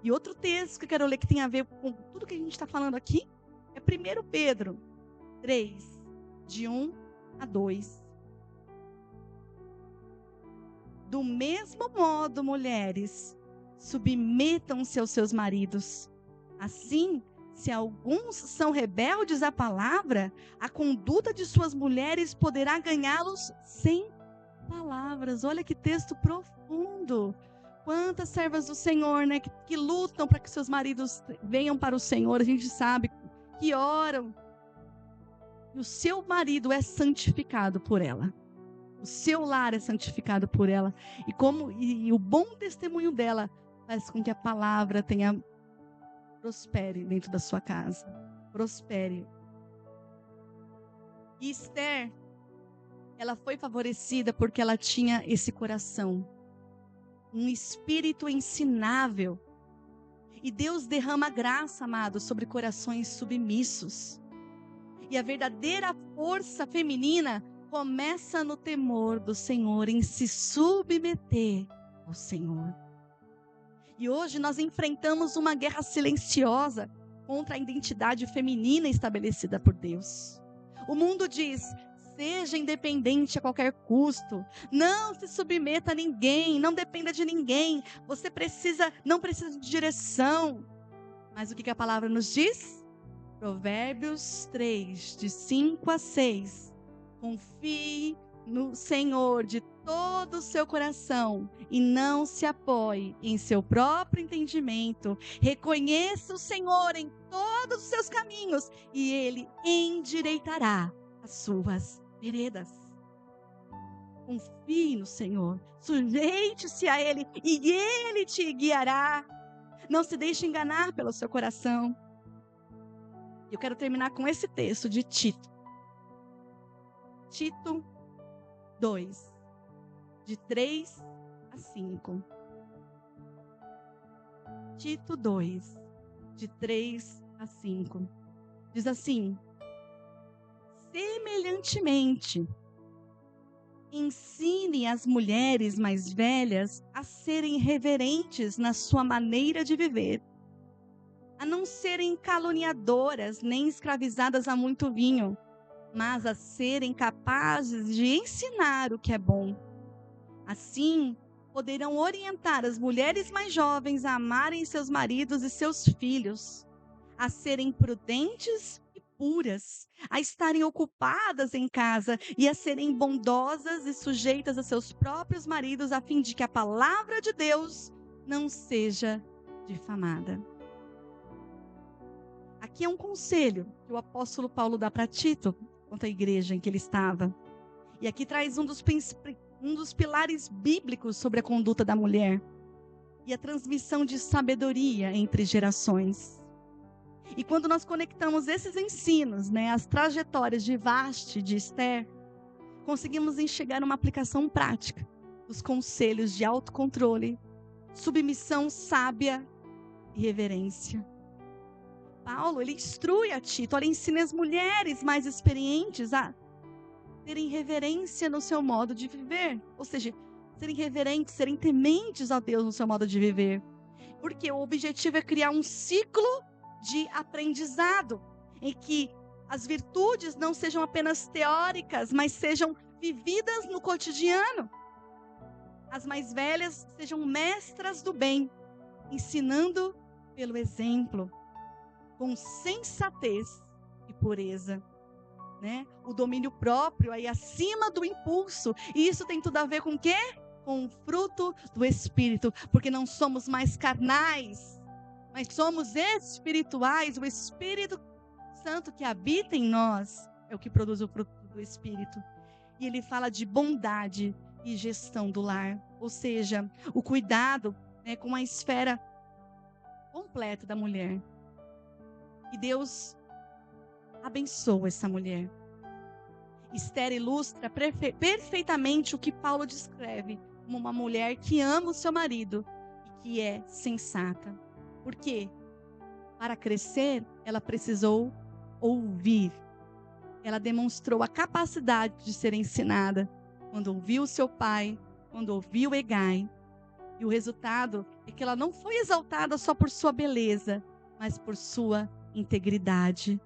E outro texto que eu quero ler que tem a ver com tudo que a gente está falando aqui é 1 Pedro 3, de 1 a 2. Do mesmo modo, mulheres, submetam-se aos seus maridos. Assim, se alguns são rebeldes à palavra, a conduta de suas mulheres poderá ganhá-los sem palavras. Olha que texto profundo. Quantas servas do Senhor, né, que lutam para que seus maridos venham para o Senhor. A gente sabe que oram. E o seu marido é santificado por ela. O seu lar é santificado por ela. E o bom testemunho dela faz com que a palavra prospere dentro da sua casa. Prospere. E Esther, ela foi favorecida porque ela tinha esse coração. Um espírito ensinável. E Deus derrama graça, amados, sobre corações submissos. E a verdadeira força feminina começa no temor do Senhor, em se submeter ao Senhor. E hoje nós enfrentamos uma guerra silenciosa contra a identidade feminina estabelecida por Deus. O mundo diz: seja independente a qualquer custo, não se submeta a ninguém, não dependa de ninguém, você não precisa de direção. Mas o que a palavra nos diz? Provérbios 3, de 5 a 6. Confie no Senhor de todo o seu coração e não se apoie em seu próprio entendimento. Reconheça o Senhor em todos os seus caminhos e Ele endireitará as suas veredas. Confie no Senhor, sujeite-se a Ele e Ele te guiará. Não se deixe enganar pelo seu coração. Eu quero terminar com esse texto de Tito. Tito 2, de 3 a 5. Tito 2, de 3 a 5. Diz assim: semelhantemente, ensine as mulheres mais velhas a serem reverentes na sua maneira de viver, a não serem caluniadoras nem escravizadas a muito vinho, mas a serem capazes de ensinar o que é bom. Assim, poderão orientar as mulheres mais jovens a amarem seus maridos e seus filhos, a serem prudentes e puras, a estarem ocupadas em casa e a serem bondosas e sujeitas a seus próprios maridos, a fim de que a palavra de Deus não seja difamada. Aqui é um conselho que o apóstolo Paulo dá para Tito, quanto à igreja em que ele estava. E aqui traz um dos pilares bíblicos sobre a conduta da mulher e a transmissão de sabedoria entre gerações. E quando nós conectamos esses ensinos, as trajetórias de Vasti, de Esther, conseguimos enxergar uma aplicação prática dos conselhos de autocontrole, submissão sábia e reverência. Paulo, ele instrui a Tito, ele ensina as mulheres mais experientes a terem reverência no seu modo de viver. Ou seja, serem reverentes, serem tementes a Deus no seu modo de viver. Porque o objetivo é criar um ciclo de aprendizado, em que as virtudes não sejam apenas teóricas, mas sejam vividas no cotidiano. As mais velhas sejam mestras do bem, ensinando pelo exemplo, com sensatez e pureza, né? O domínio próprio aí acima do impulso. E isso tem tudo a ver com o quê? Com o fruto do Espírito, porque não somos mais carnais, mas somos espirituais. O Espírito Santo que habita em nós é o que produz o fruto do Espírito. E ele fala de bondade e gestão do lar, ou seja, o cuidado, né, com a esfera completa da mulher. E Deus abençoa essa mulher. Esther ilustra perfeitamente o que Paulo descreve como uma mulher que ama o seu marido e que é sensata. Por quê? Para crescer, ela precisou ouvir. Ela demonstrou a capacidade de ser ensinada quando ouviu seu pai, quando ouviu Hegai. E o resultado é que ela não foi exaltada só por sua beleza, mas por sua integridade.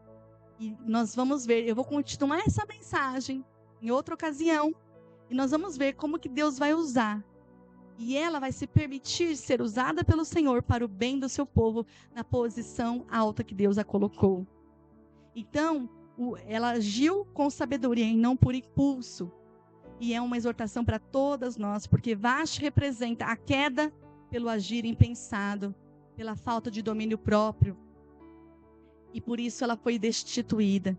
E nós vamos ver, eu vou continuar essa mensagem em outra ocasião, e nós vamos ver como que Deus vai usar. E ela vai se permitir ser usada pelo Senhor para o bem do seu povo, na posição alta que Deus a colocou. Então, ela agiu com sabedoria e não por impulso. E é uma exortação para todas nós, porque Vashti representa a queda pelo agir impensado, pela falta de domínio próprio. E por isso ela foi destituída.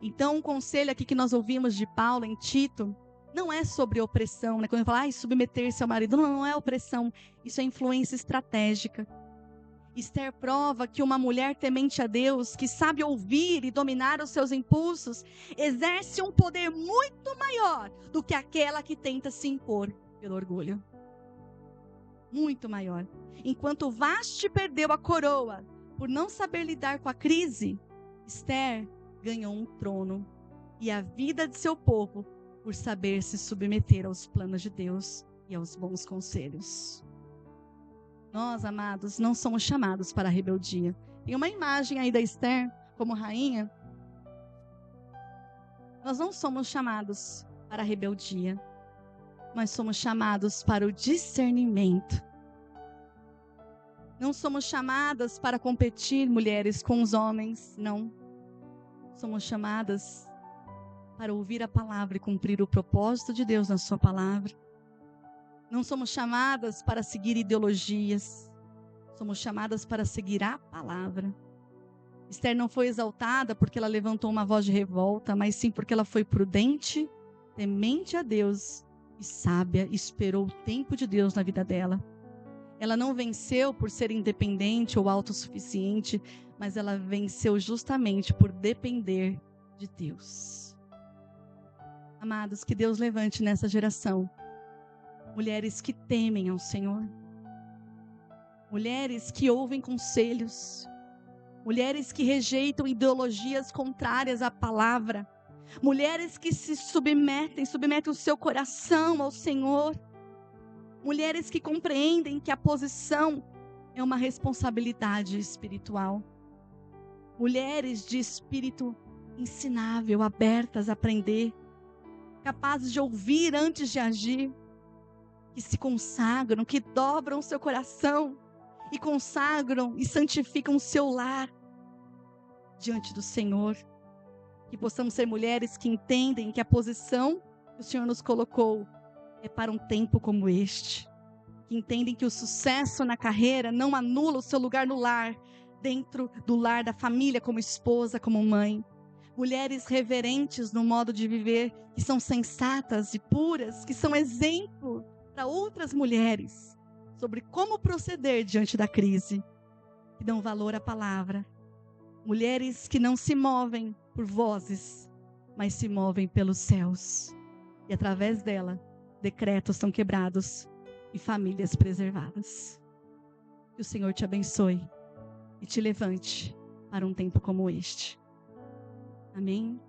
Então, um conselho aqui que nós ouvimos de Paulo em Tito, não é sobre opressão, né? Quando ele fala, submeter-se ao marido, não é opressão, isso é influência estratégica. Esther prova que uma mulher temente a Deus, que sabe ouvir e dominar os seus impulsos, exerce um poder muito maior do que aquela que tenta se impor pelo orgulho. Muito maior. Enquanto Vashti perdeu a coroa por não saber lidar com a crise, Esther ganhou um trono e a vida de seu povo por saber se submeter aos planos de Deus e aos bons conselhos. Nós, amados, não somos chamados para a rebeldia. Tem uma imagem aí da Esther como rainha. Nós não somos chamados para a rebeldia. Nós somos chamados para o discernimento. Não somos chamadas para competir, mulheres, com os homens, não. Somos chamadas para ouvir a palavra e cumprir o propósito de Deus na sua palavra. Não somos chamadas para seguir ideologias. Somos chamadas para seguir a palavra. Esther não foi exaltada porque ela levantou uma voz de revolta, mas sim porque ela foi prudente, temente a Deus e sábia, e esperou o tempo de Deus na vida dela. Ela não venceu por ser independente ou autossuficiente, mas ela venceu justamente por depender de Deus. Amados, que Deus levante nessa geração mulheres que temem ao Senhor, mulheres que ouvem conselhos, mulheres que rejeitam ideologias contrárias à palavra, mulheres que se submetem o seu coração ao Senhor, mulheres que compreendem que a posição é uma responsabilidade espiritual, mulheres de espírito ensinável, abertas a aprender, capazes de ouvir antes de agir, que se consagram, que dobram o seu coração e consagram e santificam o seu lar diante do Senhor. Que possamos ser mulheres que entendem que a posição que o Senhor nos colocou é para um tempo como este. Que entendem que o sucesso na carreira não anula o seu lugar no lar, dentro do lar da família, como esposa, como mãe. Mulheres reverentes no modo de viver, que são sensatas e puras, que são exemplo para outras mulheres sobre como proceder diante da crise, que dão valor à palavra. Mulheres que não se movem por vozes, mas se movem pelos céus. E através dela, decretos são quebrados e famílias preservadas. Que o Senhor te abençoe e te levante para um tempo como este. Amém.